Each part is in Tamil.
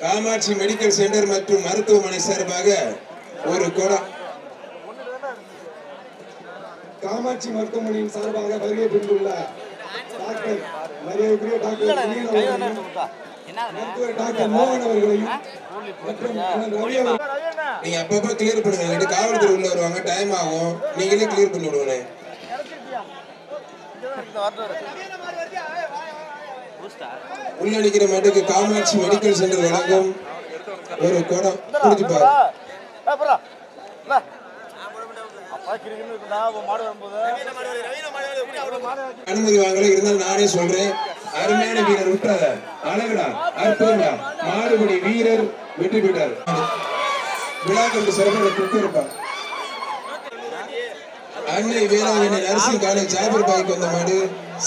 காமாட்சி மெடிக்கல் சென்டர் மற்றும் மருத்துவமனை சார்பாக ஒரு குடம். காமாட்சி மருத்துவமனையின் சார்பாக வருகை புரிந்துள்ள டாக்டர் மரியாதைக்குரிய டாக்டர் மருத்துவர் டாக்டர் மோகன் அவர்களையும் மற்றும் ரவி நீங்க அப்பப்ப கிளியர் பண்ணுங்க. காவல்துறை உள்ள வருவாங்க, டைம் ஆகும், நீங்களே கிளியர் பண்ணி விடுவேன். உள்ள நிக்கிற மாட்டுக்கு காமாட்சி மெடிக்கல் சென்டர் வழங்கும் ஒரு குடம் குடிச்சுப்பாரு. அனுமதி வாங்கல இருந்தாலும் நானே சொல்றேன். அருமையான வீரர் விட்டாத அழகுடா, அற்புதம்டா, மாடுபடி வீரர் வெற்றி பெற்றார். விழா கொண்டு சிறப்பாக கொடுத்திருப்பார். அன்னை வேளாங்கண்ணி நர்சிங் காலேஜ் ஜாபர் பாய்க்கு வந்த மாடு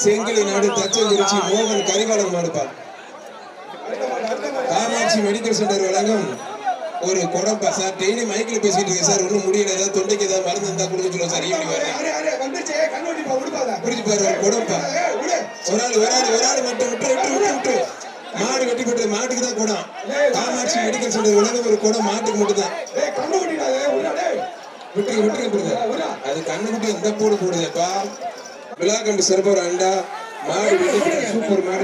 செங்கிலி நாடு தச்சங்குறிச்சி மோகன் கரிகாலன் மாடுப்பார். காமாட்சி மெடிக்கல் சென்டர் வழங்கும் ஒரு குடம்பா. சார் டெய்லி மைக்கில் பேசிட்டு இருக்கேன் சார், ஒன்றும் முடியல. ஏதாவது தொண்டைக்கு ஏதாவது மருந்து இருந்தா கொடுக்க சொல்லுவோம் சார். ஈவினிங் புரிஞ்சு பாரு. ஒரு குடம்பா. ஒரு ஆள் மட்டும் விட்டு மாடு வெட்டி போட்டு மாட்டுக்கு தான் குடம். காமாட்சி மெடிக்கல் சென்டர் வழங்கும் ஒரு குடம் மாட்டுக்கு மட்டும் தான். விட்டுருங்க. அது கண்ணுக்குட்டி எந்த போடு போடுதேப்பா. விழா கண்டு சிறப்பாக அண்டா மாடு வெட்டி சூப்பர் மாடு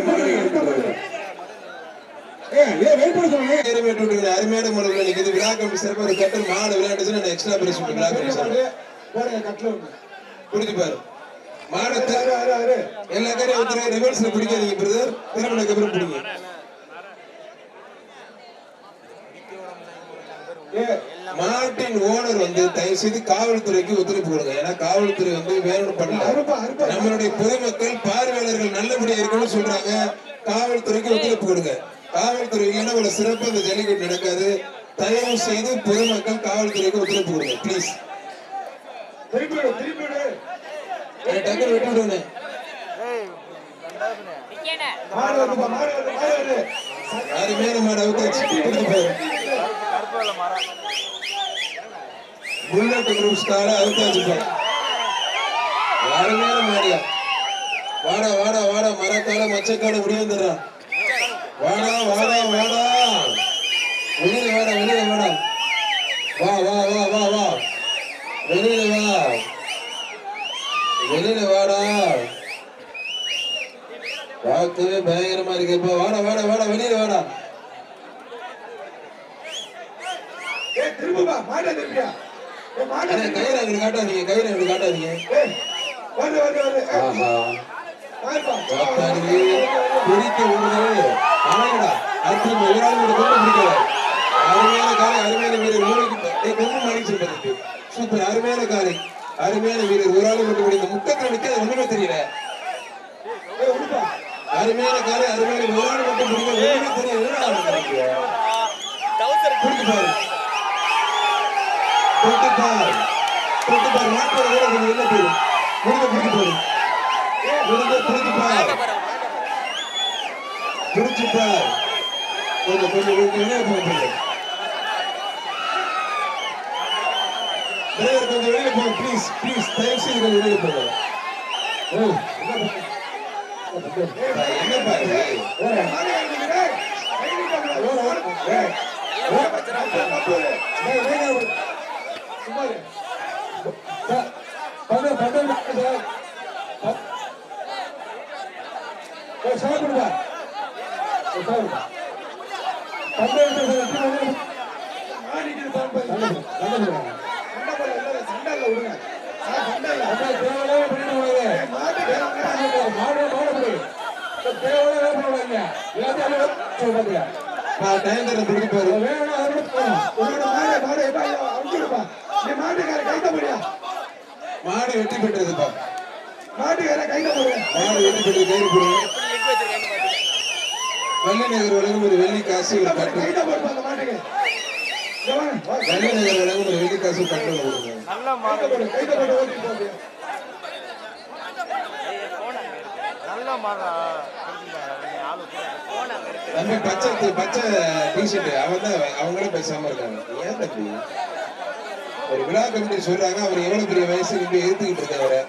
அருமையான முறையில் நிற்குது. விழா கம்பி சிறப்பாக ஒரு கட்டல் மாடு விளையாட்டுச்சுன்னா நான் எக்ஸ்ட்ரா பிரைஸ் விழா குடிச்சு பாரு. மாடு எல்லா காரையும் ஒருத்தர் ரிவர்ஸ்ல பிடிக்காதீங்க பிரதர், திருமணக்கு அப்புறம் பிடிங்க. மாட்டின் ஓனர் வந்து தயவு செய்து காவல்துறைக்கு ஒத்துழைப்பு கொடுங்க. ஏன்னா காவல்துறை வந்து வேணும் பண்ணல. நம்மளுடைய பொதுமக்கள் பார்வையாளர்கள் நல்லபடியா இருக்குன்னு சொல்றாங்க. காவல்துறைக்கு ஒத்துழைப்பு கொடுங்க. காவல்துறை இல்லைன்னா ஒரு சிறப்பு இந்த ஜல்லிக்கட்டு நடக்காது. தயவு செய்து பொதுமக்கள் காவல்துறைக்கு ஒத்துழைப்பு கொடுங்க பிளீஸ். டக்குனு வெட்டி விடுங்க. அருமையான மாடு அவுத்தாச்சு. Bullet group ஸ்டார அவுத்தாச்சு. அருமையான மாடியா. வாடா மரக்கால மச்சக்கால முடிய வந்துடுறான். வாடா வெளியில வாடா வா வெளியில வாடா. பார்க்கவே பயங்கரமா இருக்குப்பா. வாடா வெளியில வாடா. கயிறு அங்க காட்டாதீங்க. பிடிக்க விடுறது அழகடா. அற்புதம். ஒரு ஆள் கூட கொண்டு பிடிக்கல. அருமையான காலை, அருமையான வீரர். மூளைக்கு கொண்டு மாடிச்சிருப்பது சூப்பர். அருமையான காலை, அருமையான வீரர். ஒரு ஆள் மட்டும் பிடிக்க முக்கத்துல நிக்க ஒண்ணுமே தெரியல. அருமையான காலை, அருமையான ஒரு ஆள் மட்டும் பிடிக்க ஒண்ணுமே தெரியல. பிடிச்சு பாரு. மாட்டோட கூட கொஞ்சம் வெளில போயிடும். பிடிச்சுப்பார். கொஞ்சம் வெளியே போங்க ப்ளீஸ். தயவு செய்து கொஞ்சம் வெளியே போங்க. சாப்பிடுவா மாடு வெற்றி பெற்றதுப்பா. மாட்டுக்கார கையில போடுங்க. மாடு வெற்றி பெற்றது கையில் போடுங்க. வெள்ளி நகர் வழங்கும் ஒரு வெள்ளி காசு ஒரு கட்டு. வெள்ளி நகர் வழங்கும் ஒரு வெள்ளி காசு கட்டு கொடுங்க. தம்பி பச்சை டிஷர்ட் அவங்களே பேசாம இருக்காங்க. ஏன் தம்பி ஒரு விழா கமிட்டி சொல்றாங்க. அவர் எவ்வளவு பெரிய வயசு இப்படி எடுத்துக்கிட்டு இருக்காரு.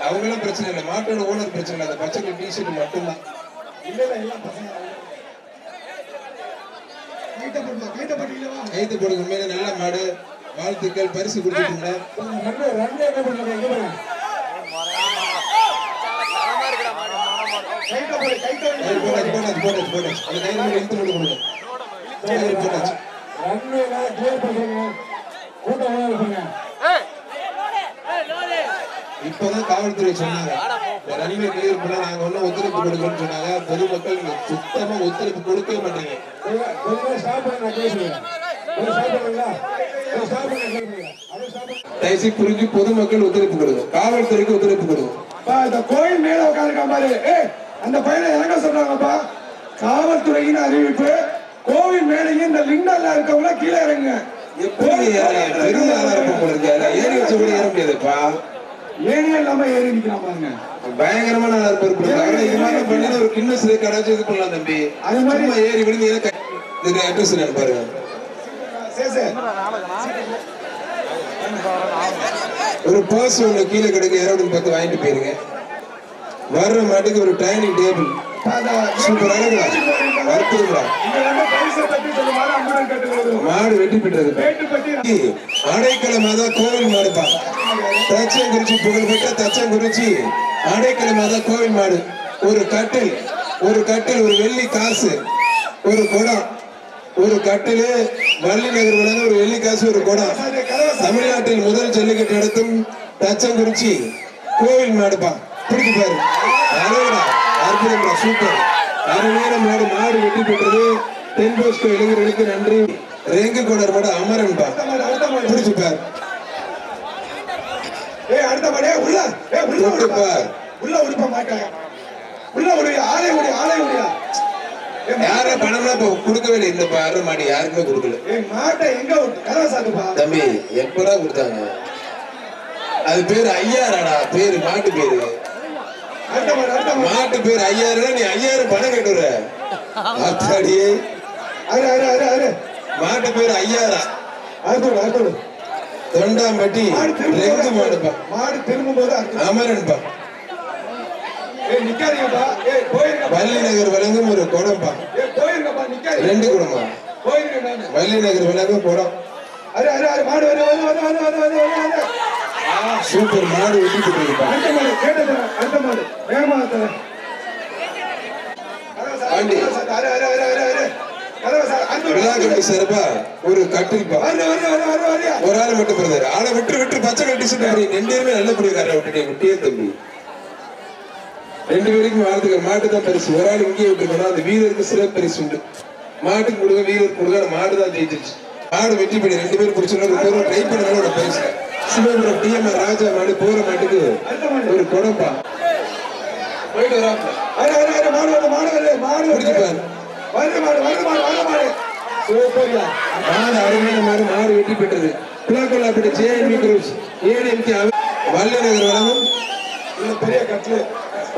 அவங்களும் பிரச்சனை இல்லை, மாட்டோட ஓனர் பிரச்சனை இல்லை. அந்த பச்சை டிஷர்ட் மட்டும்தான். கைத்து போடுங்க. உண்மையில நல்ல மாடு. வாழ்த்துக்கள், பரிசு கொடுத்துருங்க. இப்பதான் காவல்துறை சொன்னாங்க ரன்வே கிளியர் பண்ண நாங்க ஒன்னும் ஒத்துழைப்பு கொடுக்கணும்னு சொன்னாங்க. பொதுமக்கள் சுத்தமா ஒத்துழைப்பு கொடுக்கவே மாட்டீங்க. தயவுசெய்து புரிஞ்சு பொதுமக்கள் ஒத்துழைப்பு கொடுங்க. காவல்துறைக்கு ஒத்துழைப்பு கொடுங்க. இந்த கோயில் மேல உட்காந்துருக்க மாதிரி அந்த பையனை இறங்க சொல்றாங்கப்பா. காவல்துறையின் அறிவிப்பு, கோவில் மேலேயும் இந்த லிண்டர்ல இருக்கவங்க கீழே இறங்க. எப்படி பெரிய ஆளா இருக்கும் போல இருக்கு. ஏறி வச்சு கூட ஏற முடியாதுப்பா. ஏனியே இல்லாம ஏறி நிக்கலாம் பாருங்க. பயங்கரமான பொறுப்பு. இது மாதிரி பண்ணி ஒரு கின்னஸ் ரெக்கார்டாச்சும் இது பண்ணலாம் தம்பி. அது மாதிரி ஏறி விழுந்து அட்ரஸ் பாருங்க. ஒரு பர்ஸ் ஒண்ணு கீழே கிடக்கு, யாராவது பார்த்து வாங்கிட்டு போயிருங்க. வர்ற மாட்டுக்கு ஒரு டைனிங் டேபிள் சூப்பர் அழகுடா, அற்புதம்டா. மாடு வெட்டி பெற்றது. அடைக்கலமாதா கோவில் மாடுப்பா. தச்சங்குறிச்சி புகழ்பெற்ற தச்சங்குறிச்சி அடைக்கலமாதா கோவில் மாடு. ஒரு கட்டில், ஒரு வெள்ளி காசு, ஒரு குடம், ஒரு கட்டிலு, வள்ளி நகர் விளங்க ஒரு வெள்ளி காசு, ஒரு குடம். தமிழ்நாட்டில் முதல் ஜல்லிக்கட்டு நடத்தும் தச்சங்குறிச்சி கோவில் மாடுப்பா. பிடிச்சு பாரு, அழகுடா, அற்புதம்டா, சூப்பர் அருமையான மாடு. மாடு வெட்டி பெற்றது. தென்போஸ்கோ இளைஞர்களுக்கு நன்றி. ரெங்கு கொடர் மாடு அமரன்பா. பிடிச்சு பாரு. அடுத்த மாடே உள்ள உள்ள உடுப்ப மாட்டாங்க. உள்ள உடைய ஆலை உடைய யார பணம்லாம் கொடுக்கவே இல்லை. இந்த அரை மாடி யாருக்குமே கொடுக்கல. மாட்டை எங்க கதவை சாத்துப்பா தம்பி. எப்பதான் கொடுத்தாங்க? அது பேரு ஐயாராடா. பேரு மாட்டு பேரு. மாட்டு பேரு ஐயாயிரம். நீ 5000 பணம் கேட்டுற. மாட்டு பேரு ஐயாயிரம். தொண்டாம்பட்டி ரெங்கு மாடுப்பா. மாடு திரும்பும் போது அமரன்பா. வள்ளி நகர் விளங்கும் ஒரு குடம்பா. 2 குடம்பா. வள்ளி நகர் விளங்கும் குடம். சூப்பர் மாடு வெட்டி போட்டுருப்பா. சிறப்பா ஒரு கட்டிருப்பா. ஒரு ஆள் மட்டும் பிறந்தாரு. ஆளை விட்டு பச்சை கட்டி சொல்றாரு. 2 பேருமே நல்ல பிடிக்கார விட்டியே தம்பி. 2 பேருக்கும் வாழ்த்துக்கள். மாட்டு தான் பரிசு. ஒரு ஆள் இங்கே விட்டுருக்கணும். அந்த வீரருக்கு சிறப்பு பரிசு உண்டு. மாட்டுக்கு கொடுங்க, வீரருக்கு கொடுங்க. மாடு தான் ஜெயிச்சிருச்சு. மாடு வெற்றி பண்ணி 2 பேரும் பிடிச்சிருந்தா ட்ரை பண்ணாலும் ஒரு பரிசு. சிவபுரம் டிஎம்ஆர் ராஜா மாடு போற மாட்டுக்கு ஒரு குடம்பா. போயிட்டு வரா. மாடு அருமையான மாடு. மாடு வெற்றி பெற்றது. பிளாக்கோலாப்பட்டி ஜேஎன்வி குரூப்ஸ் ஏஎன்எம்கே வள்ளி நகர் வழங்கும் பெரிய கட்டிலு,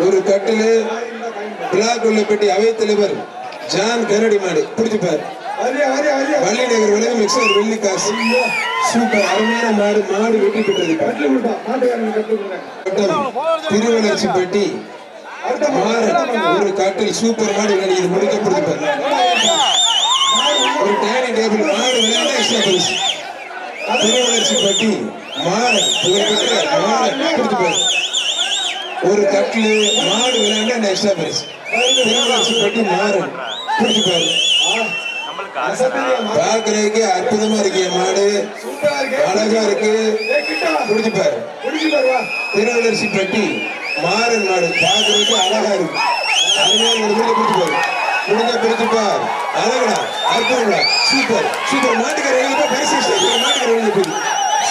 ஒரு கட்டிலு. பிளாக்கோலாப்பட்டி அவைத் தலைவர் ஜான் கரடி மாடு. பிடிச்சுப்பாரு. வள்ளி நகர் வழங்கும் மிக்சர் வெள்ளி காசு. சூப்பர் அருமையான மாடு. மாடு வெற்றி பெற்றது. திருவளர்ச்சிப்பட்டி ஒரு கட்டில் சூப்பர் மாடு. இது முடிக்கப்படுது. ஒரு டைனிங் டேபிள். மாடு விளையாட எக்ஸ்ட்ரா பரிசு. திருவளர்ச்சிப்பட்டி மாறன் ஒரு கட்டில். மாடு விளையாட எக்ஸ்ட்ரா பரிசு. திருவளர்ச்சிப்பட்டி மாறன். பிடிச்சு பாரு. பாக்குறதுக்கு அற்புதமா இருக்கு. மாடு அழகா இருக்கு. பிடிச்சு பாரு. திருவளர்ச்சிப்பட்டி மாறன் மாடு பாக்குறதுக்கு அழகா இருக்கு. அருமையான பிடிச்சு பாரு. முடிஞ்ச பிடிச்சுப்பார். அழகா அற்புதங்களா. Super super. மாட்டுக்கார பரிசு. மாட்டுக்கார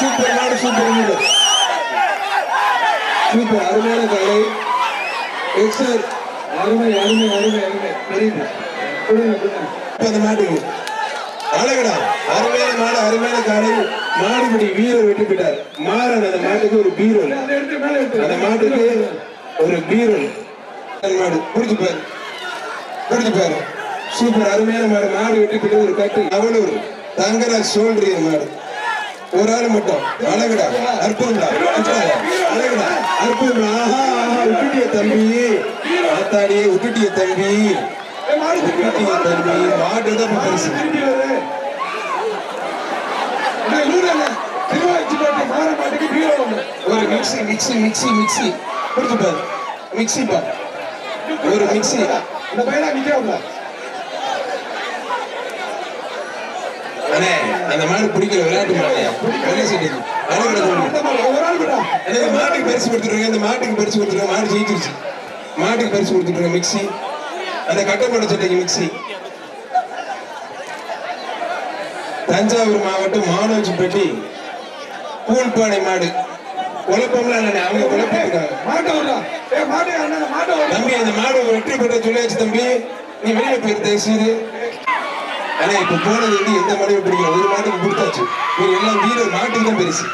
சூப்பர் மாடு. சூப்பர் மாடு. சூப்பர் அருமையான காலை. எக்ஸர் அருமை அருமை அருமை அருமை. தெரியுது அந்த மாட்டுக்கு அழகடா. அருமையான மாடு. அருமையான காலை. மாடுபடி வீரர் வெற்றி பெற்றார். மாறன் அந்த மாட்டுக்கு ஒரு பீரோல். அந்த மாட்டுக்கு ஒரு பீரோல் மாடு. பிடிச்சு பாரு. பிடிச்சு பாரு. சூப்பர் அருமையான மாடு. மாடு வெற்றி பெற்றது. ஒரு கட்டு அவளூர் தங்கராஜ் சோல்றிய மாடு. ஒரு ஆள் மட்டும். அழகடா அற்புதம்டா. அழகடா அற்புதம்டா. ஆஹா ஆஹா. விட்டுட்டிய தம்பி. ஆத்தாடியே விட்டுட்டிய தம்பி. மாடு திருப்பி வருது, தம்பி மாடு தான் பரிசு. திருப்பி வருது. அண்ணா, இன்னொரு அண்ணா, திருவாச்சிப்பேட்டை மாறமாட்டுக்கு பீரோ ஒண்ணு. ஒரு மிக்ஸி மிக்ஸி மிக்ஸி மிக்ஸி கொடுத்து பாரு. மிக்ஸி பா, ஒரு மிக்ஸி. இந்த பையனா நிக்கிறோம்ல. அண்ணே அந்த மாடு பிடிக்கல, விளையாட்டு மாடு வெள்ளை சட்டைக்கு அழகு. ஒரு ஆள் விடா. இந்த மாட்டுக்கு பரிசு கொடுத்துருங்க, இந்த மாட்டுக்கு பரிசு கொடுத்துருங்க. மாடு ஜெயிச்சிருச்சு, மாட்டுக்கு பரிசு கொடுத்துருங்க. மிக்ஸி, அந்த கட்டப்பட சட்டைக்கு மிக்ஸி. தஞ்சாவூர் மாவட்டம் மானோஜிப்பட்டி கூழ்பானை மாடு. குழப்பம்லாம் இல்லைண்ணே, அவங்க குழப்பிருக்காங்க. மாட்டை விடா. மாட்டை அண்ணா, மாட்டை விடா. தம்பி அந்த மாடு வெற்றி பெற்ற சொல்லியாச்சு தம்பி, நீ வெளியில போயிரு தயவு செய்து. ஆனா இப்ப போனது வந்து எந்த மாடையும் பிடிக்கல, ஒரு மாட்டுக்கு கொடுத்தாச்சு. நீங்க எல்லாம் வீரர் மாட்டுக்கு தான் பெருசு.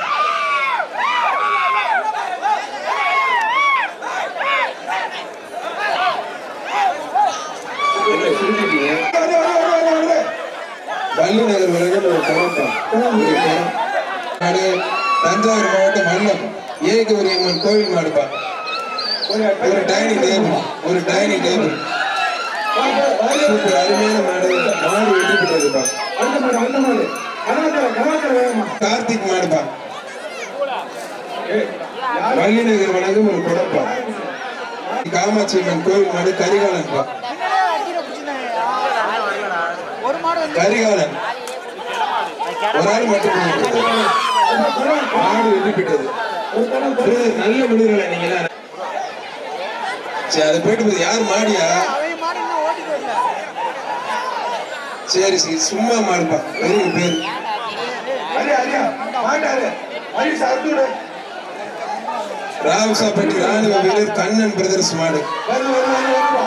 வள்ளி நகர் வரைக்கும் ஒரு மாடு. தஞ்சாவூர் மாவட்டம் மல்லம் ஏகவரியம்மன் கோவில் மாடுப்பா. ஒரு டைனிங் டேபிள், ஒரு டைனிங் டேபிள். சூப்பர், அருமையான மாடு. மாடு வெட்டி போட்டதுப்பா. கார்த்திக் மாடுப்பா. வள்ளி நகர் வழங்கும் ஒரு குடப்பா. காமாட்சி அம்மன் கோவில் மாடு கரிகாலன்பா. கரிகாலன் ஒரு ஆள் மட்டும் மாடு வெட்டி போட்டது. நல்ல முடிவுகளை நீங்க சரி, அதை போயிட்டு போகுது. யார் மாடியா? சரி சரி, சும்மா மாடுப்பா. வெறும் பேர் ராவசாப்பட்டி ராணுவ வீரர் கண்ணன் பிரதர்ஸ் மாடு.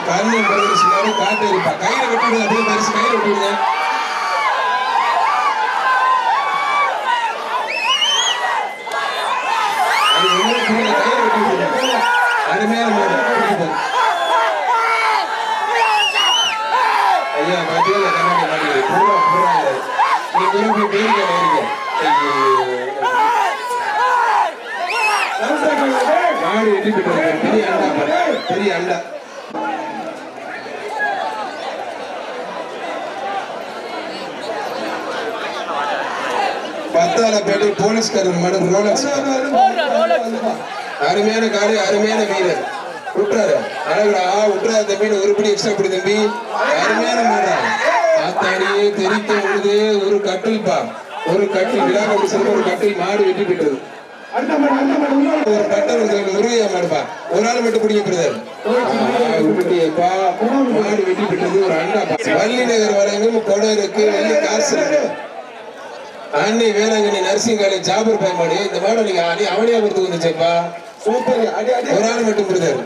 கண்ணன் பிரதர்ஸ் மாடு காட்டேரிப்பா. கையில வெட்டிடுங்க, அப்படியே பரிசு கையில வெட்டிடுங்க. அது ஒண்ணு புரியல, கையில வெட்டிடுங்க. அருமையான மாடு. ஐயா பாத்தீங்களா, கண்ணாடி மாடு பூரா பூரா இல்லை. நீ போய் பேருக்க நேருங்க. மாடு வெட்டி போட்டு பெரிய அண்டா, பெரிய அண்டா. பத்தாலப்பேட்டை போலீஸ்காரர் மாடு ரோலக்ஸ். அருமையான காடு, அருமையான வீரர். விட்டுறாரு அழகுடா, விட்டுறாரு தம்பி. ஒருபடி எக்ஸ்ட்ரா படி தம்பி. அருமையான மாடா. ஆத்தாடியே தெரிக்க விழுது. ஒரு கட்டில்பா, ஒரு கட்டில். விழா கட்டி சொல்ற ஒரு கட்டில். மாடு வெட்டி போட்டது. ஒரு கட்டல் முருகையா மாடுப்பா. ஒரு ஆள் மட்டும் பிடிக்க பிரதர். மாடு வெட்டி போட்டது. ஒரு அண்டா. வள்ளி நகர் வரைக்கும் கொடை இருக்கு, வெள்ளி காசு இருக்கு. அன்னை வேளாங்கண்ணி நர்சிங் காலேஜ் ஜாபர் பாய் மாடு. இந்த மாடு நீங்க அவனியாபுரத்துக்கு வந்துச்சேப்பா. சூப்பர், ஒரு ஆள் மட்டும் பிரதர்.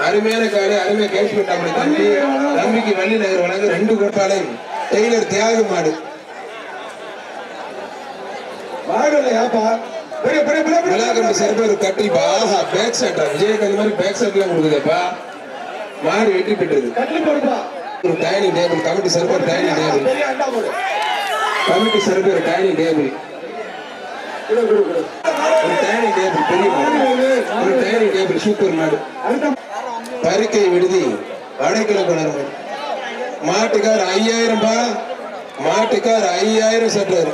அருமையான காடு, அருமையா கேஷ் பண்ணி தம்பி. தம்பிக்கு வள்ளி நகர் வழங்க 2 கோட்டாலையும் டெய்லர் தியாக மாடு. விழாக்கம்பி சிறப்பு ஒரு கட்டில். ஆஹா, பேக் ஷாட்டா விஜயகாந்த் மாதிரி பேக் ஷாட் எல்லாம் கொடுக்குதுப்பா. மாடு வெற்றி பெற்றது. ஒரு டைனிங் டேபிள். கமிட்டி சிறப்பு ஒரு டைனிங் டேபிள். கமிட்டி சிறப்பு ஒரு டைனிங் டேபிள். ஒரு டைனிங் டேபிள் பெரிய மாடு. ஒரு டைனிங் டேபிள் சூப்பர் மாடு. பருக்கை விடுதி அடைக்கல கொணர்வு. மாட்டுக்கார் 5000 பா. மாட்டுக்கார் 5000 சட்டாரு.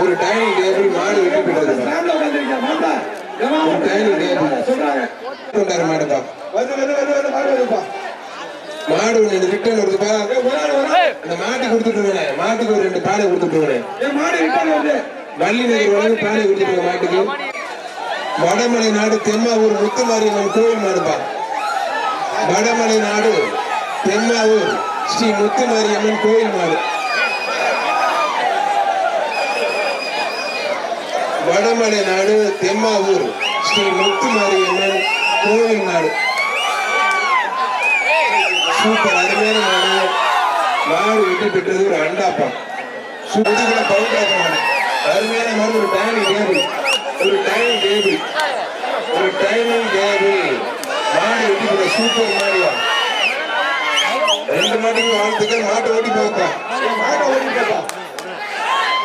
ஒரு டைனிங் டேபிள். மாடு வெட்டி போட்டது. ஒரு டைனிங் டேபிள் மாடுப்பா. மாடு ஒண்ணு ரிட்டர்ன் வருதுப்பா. அந்த மாட்டுக்கு கொடுத்துட்டு மாட்டுக்கு ஒரு 2 பானை கொடுத்துட்டு வள்ளி நகர் வரைக்கும் பானை கொடுத்துட்டு மாட்டுக்கு. வடமலை நாடு தெம்மாவூர் முத்துமாரியம்மன் கோவில் மாடுப்பா. வடமலை நாடு தெம்மாவூர் ஸ்ரீ முத்துமாரியம்மன் கோவில் மாடு. வடமலை நாடு தெம்மாவூர் ஸ்ரீ முத்துமாரியம்மன் கோவில் மாடு. சூப்பர், அருமையான மாடு. மாடு வெட்டி பெற்றது. ஒரு அண்டாப்பா. சுடுகுல பவுண்டர் மாடு. அருமையான மாடு. ஒரு டைனிங் டேபிள். ஒரு டைனிங் டேபிள். ஒரு டைனிங் டேபிள். மாடு வெட்டி பெற்ற சூப்பர் மாடியா. 2 மாட்டுக்கு வாழ்த்துக்கள். மாட்டை ஓட்டி போப்பா. மாட்டை ஓட்டி போப்பா.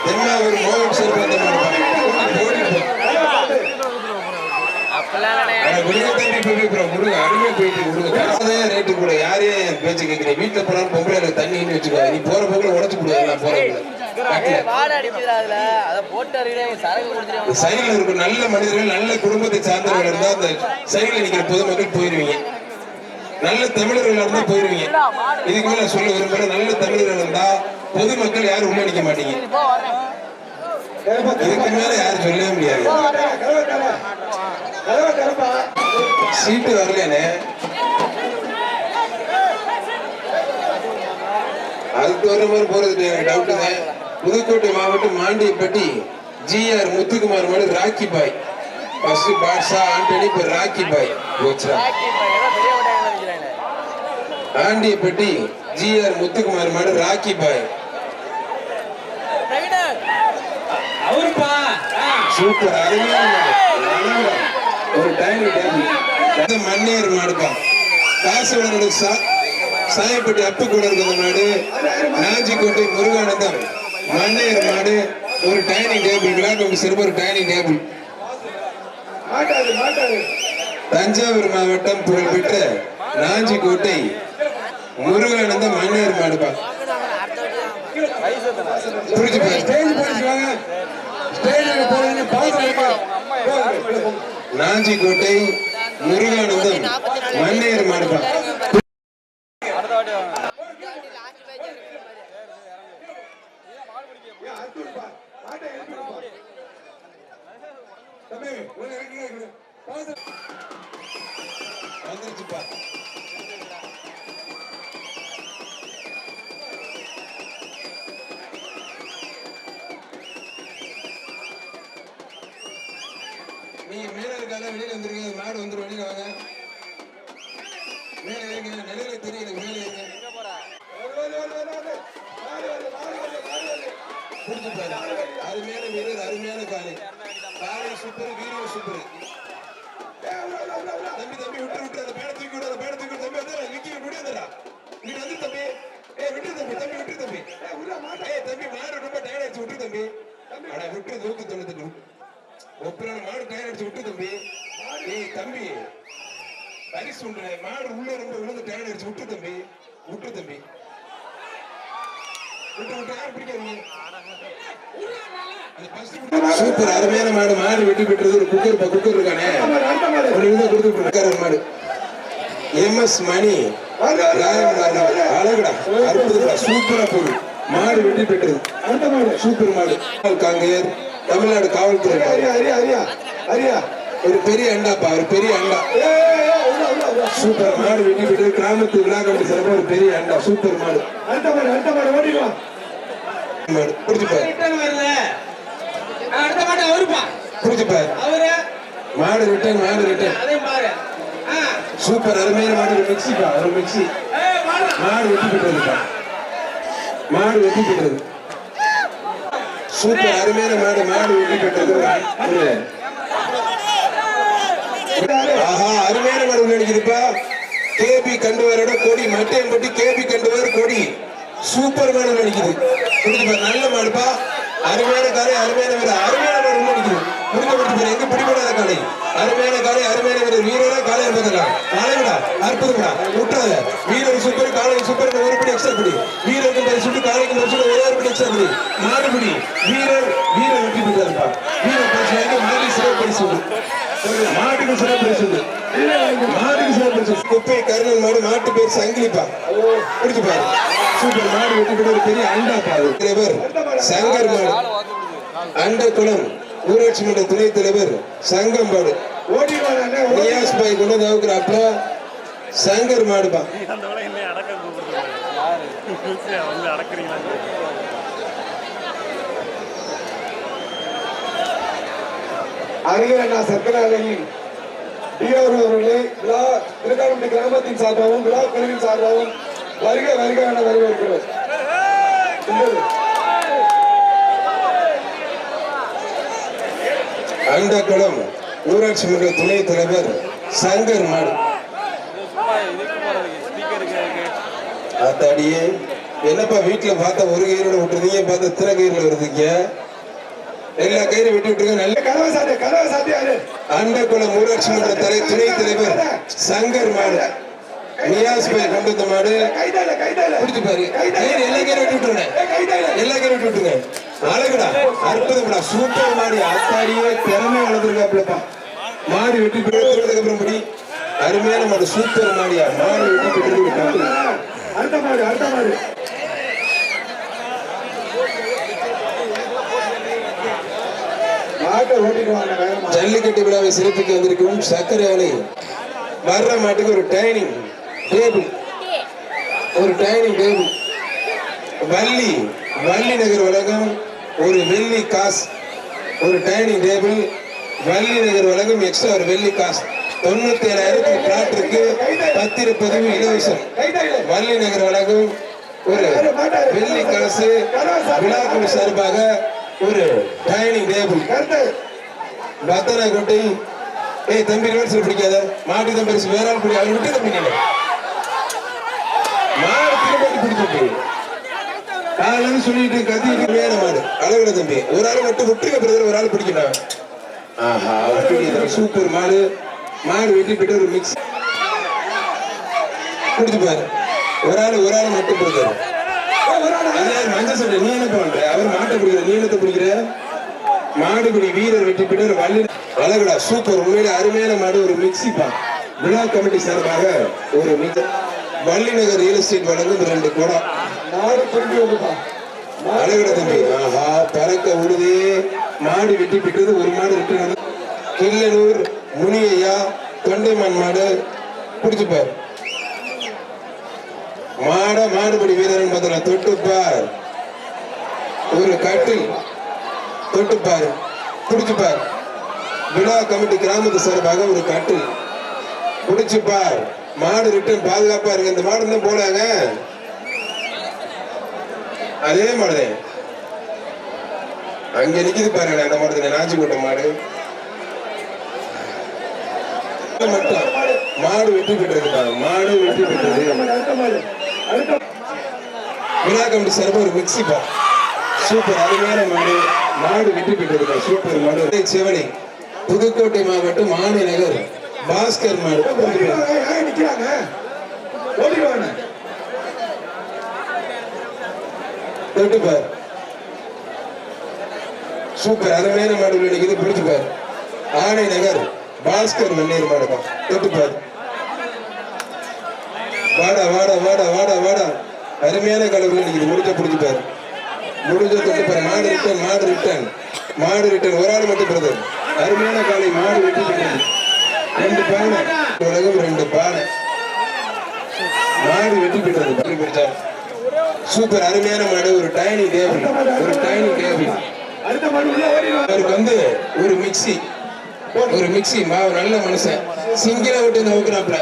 தெம்மாவூர் மோகன் சார் பார்த்த மாடு. விடுங்க தம்பி போய் ப்ரோ முருங்க அருமையா போயிட்டு முருங்க அதான் ரேட்டு கூட யாரையும் என் பேச்சு கேட்கிறேன் வீட்டுல போனாலும் பொம்பளை தண்ணின்னு வச்சுக்கோ நீ போற போக்குல உடச்சு போடுவாங்க சைடுல இருக்கும் நல்ல மனிதர்கள் நல்ல குடும்பத்தை சார்ந்தவர்கள் இருந்தா அந்த சைடுல நிக்கிற பொதுமக்கள் போயிருவீங்க நல்ல தமிழர்கள் இருந்தா போயிருவீங்க இதுக்கு மேல சொல்ல விரும்புற நல்ல தமிழர்கள் இருந்தா பொதுமக்கள் யாரும் உள்ள நிக்க மாட்டீங்க இதுக்கு மேல யாரும் சொல்லவே முடியாது சீட்டு வரலனே அதுக்கு வர மாதிரி போறது டவுட்டுங்க புதுக்கோட்டை மாவட்டம் மாண்டியப்பட்டி ஜிஆர் முத்துக்குமார் மாடு ராக்கி பாய் ஃபர்ஸ்ட் பாட்ஷா ஆண்டனி இப்ப ராக்கி பாய் போச்சா ஆண்டியப்பட்டி ஜிஆர் முத்துக்குமார் மாடு ராக்கி பாய் சூப்பர் அருமையான ஒரு டைனிங் டேபிள் மண்ணேர் மாடுப்பா காசோட சாயப்பட்டி அப்பு கூட இருக்கிற மாடு நாஞ்சிக்கோட்டை முருகானந்தம் மண்ணேர் மாடு ஒரு டைனிங் டேபிள் விழாக்கு சிறுவர் டைனிங் டேபிள் தஞ்சாவூர் மாவட்டம் புகழ்பெற்ற நாஞ்சிக்கோட்டை முருகானந்தம் மண்ணேர் மாடுப்பா நாஞ்சிக்கோட்டை முருகானந்தம் மண்ணேர் மாடுப்பா வந்துருச்சுப்பா நீங்க மேல இருக்கால வெளியில வந்துருங்க மாடு வந்துரும் வெளியில வாங்க மேல ஏங்க நிலையில தெரியல மேல ஏங்க அருமையான வீரர் அருமையான காலை காலை சூப்பர் வீரர் சூப்பர் தம்பி தம்பி விட்டு அந்த பேட தூக்கி விடு அந்த பேட தூக்கி தம்பி வந்து நிக்கி முடியாதுடா நீ வந்து தம்பி விட்டு தம்பி தம்பி விட்டு தம்பி தம்பி மாடு ரொம்ப டயர்ட் ஆயிடுச்சு விட்டு தம்பி அட விட்டு தூக்கு தொண்ணூத்தி ஒப்புறான மாடு டயர் அடிச்சு விட்டு தம்பி தம்பி பரிசு உண்டு மாடு உள்ள ரொம்ப விழுந்து டயர் அடிச்சு விட்டு தம்பி விட்டு தம்பி சூப்பர் அருமையான மாடு மாடு வெட்டி பெற்றது ஒரு குக்கர் இருக்கானே கொடுத்து மாடு எம்எஸ் மணி அழகுடா அற்புதம் சூப்பரா போகுது மாடு வெட்டி பெற்றது சூப்பர் மாடு காங்கேயர் தமிழ்நாடு காவல்துறை ஒரு பெரிய அண்டாப்பா ஒரு பெரிய அண்டா சூப்பர் மாடு வெட்டி பெற்றது கிராமத்து விழா கமிட்டி சிறப்பு ஒரு பெரிய அண்டா சூப்பர் மாடு மாடு ரிட்டர்ன் சூப்பர் அருமையான மாடு மிக்சிப்பா ஒரு மிக்சி மாடு வெட்டி பெற்றதுப்பா மாடு வெட்டி பெற்றது சூப்பர் அருமையான மாடு வெட்டி பெற்றது ஆஹா அருமையான மாடு உள்ள நிக்குதுப்பா கேபி கண்டுவரோட கொடி மட்டையம்பட்டி கேபி கண்டுவர் கொடி சூப்பர் மாடு உள்ள நிக்குது நல்ல மாடுப்பா அருமையான காலை அருமையான மாடு உள்ள நிக்குது எங்க பிடிபடாத காலை அருமையான காலை அருமையான வீரரா காலை இருப்பதெல்லாம் காலைவிடா அற்புதம்டா விட்டுறாத வீரர் சூப்பர் காலை சூப்பர் ஒரு படி எக்ஸ்ட்ரா படி வீரருக்கு சுட்டு காலைக்கு ஒரு படி எக்ஸ்ட்ரா படி மாடுபடி வீரர் வெற்றி பெற்றாருப்பா வீரர் பரிசு மாடி சிறப்பு பரிசு மாட்டுக்கு சிறப்பு பரிசு மாட்டுக்கு சிறப்பு பரிசு குப்பை கருணன் மாடு மாட்டு பேர் சங்கிலிப்பா பிடிச்சு பாரு சூப்பர் மாடு வெற்றி பெற்ற ஒரு பெரிய அண்டாப்பா தலைவர் சங்கர் மாடு அண்டகுளம் ஊராட்சி மன்ற துணைத் தலைவர் சங்கம்பாடு நியாஸ் பாய் கொண்டு வந்து சங்கர் மாடுப்பா அருகே சர்க்கராலையின் டிஆர் அவர்களே திருக்காரம்பட்டி கிராமத்தின் சார்பாகவும் விழா குழுவின் சார்பாகவும் வருக என வரவேற்கிறோம். அண்டகுளம் ஊராட்சி மன்ற துணைத் தலைவர் சங்கர் மாடு அத்தாடியே என்னப்பா வீட்டுல பார்த்தா ஒரு கயிறோட விட்டுருந்தீங்க பார்த்தா இத்தனை கயிறுல வருதுங்க எல்லா கயிறு வெட்டி விட்டுருங்க. நல்ல கதவை சாத்தியாரு அண்டக்குளம் ஊராட்சி மன்ற துணைத் தலைவர் சங்கர் மாடு நியாஸ் பாய் கொண்டு வந்த மாடு பிடிச்சு பாரு. கயிறு எல்லா கயிறு வெட்டி விட்டுருங்க. எல்லா கயிறு வெட்டி விட்டுருங்க. அழகுடா, அற்புதம்டா, சூப்பர் மாடு. ஆத்தாடியே திறமை வளர்ந்துருக்காப்லப்பா. மாடு வெட்டி போட்டதுக்கு அப்புறம் படி அருமையான மாடு, சூப்பர் மாடியா. மாடு வெட்டி போட்டு அடுத்த மாடு ஜல்லிக்கட்டு விழாவை சிறப்பிக்க வந்திருக்கும் சக்கரை ஆலை வர்ற மாட்டுக்கு ஒரு டைனிங் டேபிள், வள்ளி நகர் வழங்கும் ஒரு வெள்ளி காசு, ஒரு டைனிங் டேபிள் வள்ளி நகர் வழங்கும் எக்ஸ்ட்ரா ஒரு வெள்ளி காசு. 97,000 பிளாட்டிற்கு பத்திரப்பதிவு இலவசம். வள்ளி நகர் வழங்கும் ஒரு வெள்ளி காசு விழாக்குழு சார்பாக ஒரு டைனிங் டேபிள். பத்தனை கொட்டை. ஏய் தம்பி, ரிவர்ஸ் பிடிக்காத மாட்டு தான் பரிசு. வேற ஆள் பிடி, அவர் விட்டு தம்பி. மாடு திருப்பி பிடிச்சிட்டு காலையில சொல்லிட்டு கத்திட்டு வேற மாடு. அழகுல தம்பி, ஒரு ஆள் மட்டும் விட்டுருக்க பிறகு ஒரு ஆள் பிடிக்கணும். ஆஹா, சூப்பர் மாடு. மாடு வெட்டி போயிட்டு ஒரு மிக்ஸ் பிடிச்சு பாரு. ஒரு ஆள் மட்டும் பிடிக்காரு. மஞ்சள் சட்டை நீ என்ன பண்ற? அவர் மாட்டை பிடிக்கிற, நீ என்னத்தை பிடிக்கிற? மாடுபிடி வீரர் வெற்றி பெற்ற வள்ளி. அழகுடா, சூப்பர். உண்மையில அருமையான மாடு. ஒரு மிக்சிப்பா. விழா கமிட்டி சார்பாக ஒரு மிக்சர். வள்ளி நகர் ரியல் எஸ்டேட் வழங்கும் 2 குடம். மாடு திரும்பி வந்துப்பா. அழகுடா தம்பி. ஆஹா, பறக்க உழுதே. மாடு வெட்டி பெற்றது. ஒரு மாடு வெட்டி. கிள்ளனூர் முனியையா தொண்டைமான் மாடு பிடிச்சுப்பார். மாடுபடி வீரன் பார்த்தா தொட்டுப்பார். ஒரு கட்டில் தொட்டுப்பார், பிடிச்சுப்பார். விழா கமிட்டி கிராமத்து சார்பாக ஒரு கட்டில் பிடிச்சுப்பார். மாடு ரிட்டன் பாதுகாப்பா இருக்கு. இந்த மாடு தான் போலாங்க. அதே மாடுதான் அங்க நிக்குது பாருங்க. அந்த மாடு நாச்சி கூட்ட மாடு. மாடு வெற்றி பெற்றது. மாடு வெற்றி பெற்றது. விழா கமிட்டி சார்பாக ஒரு மிக்சிப்பா. சூப்பர், அருமையான மாடு. மாடு வெற்றி பெற்றது. சூப்பர் மாடு. செவனி புதுக்கோட்டை மாவட்டம் ஆணை நகர் பாஸ்கர் மாடு. தொட்டுப்பார். சூப்பர், அருமையான மாடு நினைக்குது. பிடிச்சுப்பார். ஆணை நகர் பாஸ்கர் மண்ணீர் மாடுப்பா. தொட்டுப்பார். வாடா அருமையான கலவுல நினைக்குது. முடிஞ்ச பிடிச்சுப்பார். முடிஞ்ச தொட்டுப்பார். மாடு ரிட்டன் ஒரு ஆள் மட்டும் பிரதர். அருமையான காலை. மாடு வெட்டி பெற்றது. 2 பானை உலகம் 2 பானை. மாடு வெட்டி பெற்றது. சூப்பர், அருமையான மாடு. ஒரு டைனிங் டேபிள். அவருக்கு வந்து ஒரு மிக்சி மாவு. நல்ல மனுஷன். சிங்கிள விட்டு நோக்குறாப்ல.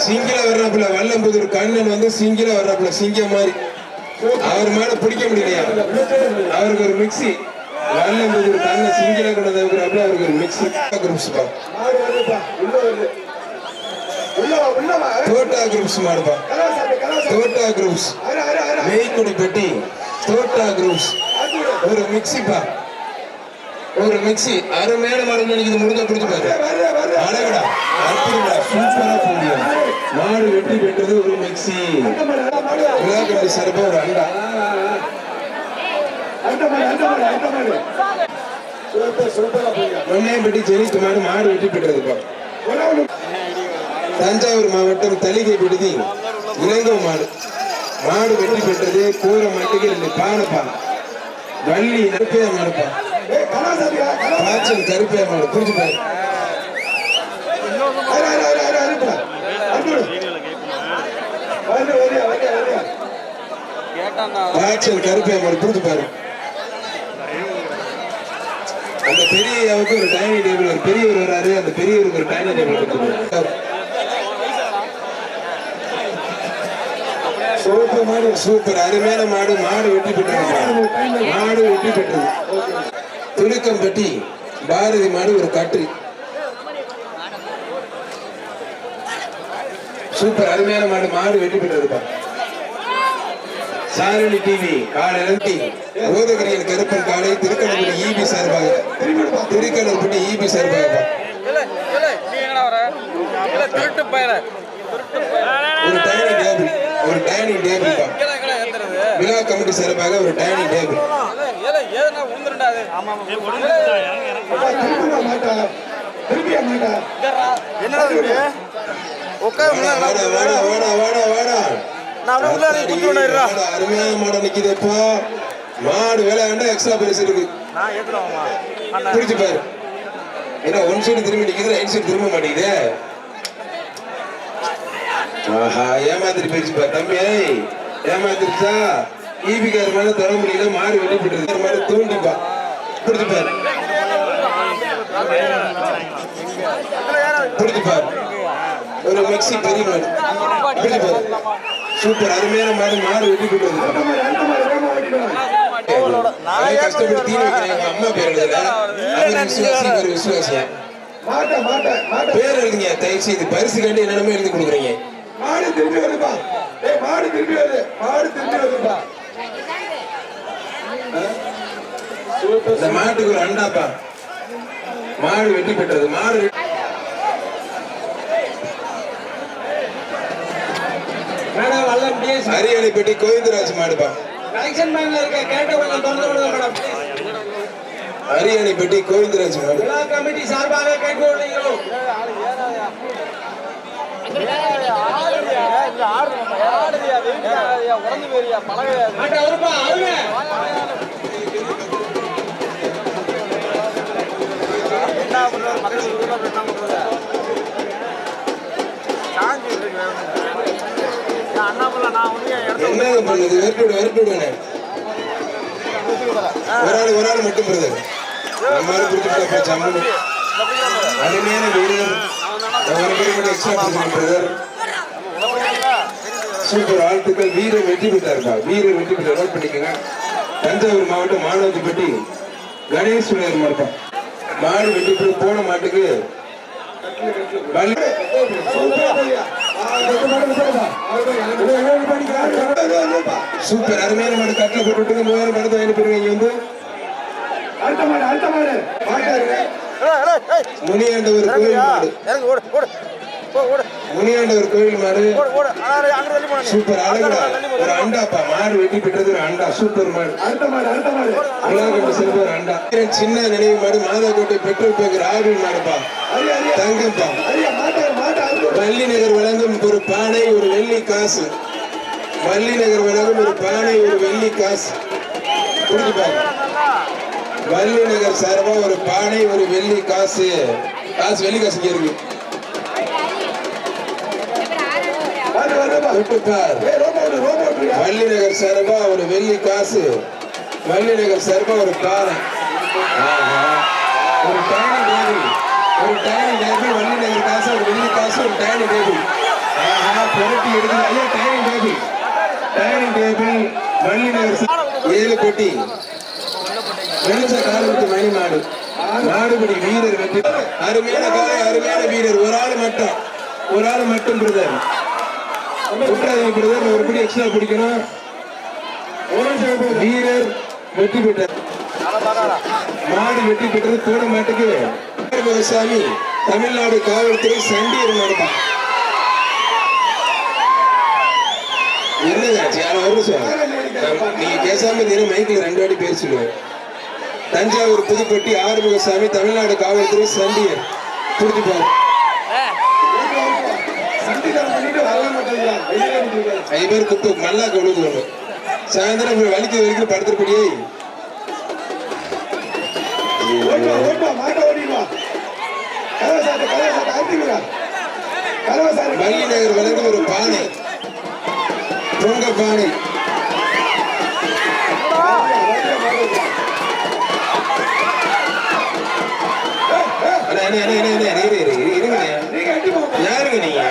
சிங்கிள வர்றாப்புல. வல்லம்புதூர் கண்ணன் வந்து சிங்கிள வர்றாப்புல. சிங்கம் மாதிரி. அவர் மேல பிடிக்க முடியலையா? அவருக்கு ஒரு மிக்சி. வல்லம்புதூர் கண்ணன் சிங்கிள கொண்டு நோக்குறாப்புல. அவருக்கு ஒரு மிக்சி. தோட்டா குரூப்ஸ் மாடுப்பா. தோட்டா குரூப்ஸ் மெய்க்குடிப்பட்டி. தோட்டா குரூப்ஸ் ஒரு மிக்சிப்பா. ஒரு மிக்சி. அருமையான மாடு நினைக்குது. முடிஞ்ச பிடிச்சு பாரு. அழகுடா, அற்புதம்டா, சூப்பரா போடியா. மாடு வெட்டி பெற்றது. ஒரு மிக்சி. விழா கமிட்டி சார்பா ஒரு அண்டா. மண்ணையம்பட்டி ஜெனித்து மாடு வெட்டி பெற்றதுப்பா. தஞ்சாவூர் மாவட்டம் தலிகை விடுதி இளங்கோ மாடு வெற்றி பெற்றது. கூற மாட்டுக்கு 2 பானைப்பா. வள்ளி கருப்பையா மாடுப்பா. பாச்சல் கருப்பையா மாடு. புரிஞ்சுப்பாரு. பாச்சல் கருப்பையா மாடு. புரிஞ்சுப்பாரு. அந்த பெரியவுக்கு ஒரு டைனிங் டேபிள். ஒரு பெரியவர் வர்றாரு. அந்த பெரியவருக்கு ஒரு டைனிங் டேபிள். சூப்பர், அருமையான மாடு. மாடு வெற்றி பெற்றது. துலுக்கம்பட்டி பாரதி மாடு. ஒரு கட்டு. சூப்பர், அருமையான மாடு. மாடு வெற்றி பெற்றதுப்பா. சாரணி டிவி காலையில் ஓதகிரியின் கருப்பன் காலை திருக்கணப்பட்டி ஈபி சார்பாக திருக்கணப்பட்டி ஈபி சார்பாக ஒரு டைனிங் டேபிள் விழா கமிட்டி சார்பாக ஒரு டைனிங் டேபிள் அருமையான மாடு நிக்குதுப்பா. மாடு விளையாண்டா எக்ஸ்ட்ரா பிரைஸ் இருக்கு. பிடிச்சு பாரு. ஏன்னா ஒன் சைடு திரும்பி நிக்குது, ரைட் சைடு திரும்ப மாட்டேங்குது. ஆஹா, ஏமாத்திரி போயிடுச்சு பாரு தம்பி. ஏமாத்திருச்சா ஈபிக்கார மேல தொட முடியல, மாடு வெளிப்பட்டு மாடு தூண்டிப்பா. பிடிச்சு பாரு, பிடிச்சு பாரு. ஒரு மிக்சி பெரிய மாடு பிடிச்சு பாரு. சூப்பர், அருமையான மாடு. மாடு வெட்டி போட்டு கஷ்டப்பட்டு தீனி வைக்கிறேன். எங்க அம்மா பேர் எழுதல, அவர் விசுவாசி, ஒரு விசுவாசியா பேர் எழுதுங்க. தயவு செய்து பரிசு கண்டு என்னென்னமோ எழுதி கொடுக்குறீங்க. மாடு திரும்பி வருப்பா. மாடு திரும்பி வருது, மாடு திரும்பி வருதுப்பா. இந்த மாட்டுக்கு ஒரு அண்டாப்பா. மாடு வெட்டி பெற்றது. மாடு அரியணைப்பட்டி கோவிந்தராஜ் மாடுப்பா. அரியணைப்பட்டி கோவிந்தராஜ் மாடு. கமிட்டி சார்பாக கேட்கிறோம். என்ன பண்ணுது? வெறுப்பிடுவேன். ஒரு ஆள் மட்டும் பிரதர். நம்மளால பிடிச்சிட்டா சம்மன். அருமையான வீரர். பிரதர் சூப்பர், வாழ்த்துக்கள். வீரர் வெற்றி பெற்றாருப்பா. வீரர் வெற்றி பெற்ற நோட் பண்ணிக்கோங்க. தஞ்சாவூர் மாவட்டம் மானவத்திப்பட்டி கணேஷ் மாடுப்பா. மாடு வெட்டி பெற்று போன மாட்டுக்கு சூப்பர், அருமையான மாடு. கட்டில போட்டு 3000 படத்தை வாங்கி போயிருங்க. இங்க வந்து முனியாண்டவர் கோயில் மாடு. முனியாண்டவர் கோயில் மாடு சூப்பர், அழகா ஒரு அண்டாப்பா. மாடு வெட்டி பெற்றது ஒரு அண்டா. சூப்பர் மாடு. சிறுவர் அண்டா. சின்ன நினைவு மாடு. மாதாக்கோட்டை பெட்ரோல் பங்க் ராகுல் மாடுப்பா. தங்கம்பா. வள்ளி நகர் வழங்கும் ஒரு பானை, ஒரு வெள்ளி காசு. வள்ளி நகர் வழங்கும் ஒரு பானை, ஒரு வெள்ளி காசு. புரிஞ்சுப்பாங்க. வள்ளி நகர் சார்பா ஒரு பானை, ஒரு வெள்ளி காசு. வெள்ளி காசு இங்க இருக்கு. வள்ளி நகர் சார்பா ஒரு வெள்ளி காசு. வள்ளி நகர் சார்பா ஒரு பானை, ஒரு டைனிங் டேபிள். ஒரு டைனிங் டேபிள். வள்ளி நகர் காசு, ஒரு வெள்ளி காசு, ஒரு டைனிங் டேபிள். புரட்டி எடுக்குது. ஐயா, dining table. Dining table Valli Nagar 7 பெட்டி. வெளிச்ச காலத்து மணி மாடு. மாடுபடி வீரர் வெற்றி. அருமையான காலை, அருமையான வீரர். ஒரு ஆள் மட்டும் பிரதர். பிரதர் ஒரு படி எக்ஸ்ட்ரா பிடிக்கணும். வீரர் வெற்றி பெற்றார். மாடு வெற்றி பெற்றது. போன மாட்டுக்கு சாமி தமிழ்நாடு காவல்துறை சண்டியர் மாடுதான். என்னதாச்சு நீங்க பேசாம மைக்கில் 2 வாட்டி பேர் சொல்லுவேன். தஞ்சாவூர் புதுப்பட்டி ஆறுமுகசாமி தமிழ்நாடு காவல்துறை சண்டியர். புரிஞ்சு பாரு. 5 பேர் குத்து நல்லா கொடுக்கணும். சாயந்தரம் வலிக்க வரைக்கும் படுத்துப்படியே. வள்ளி நகர் வழங்கும் ஒரு பானை, பொங்க பானை. யாருங்க நீங்க?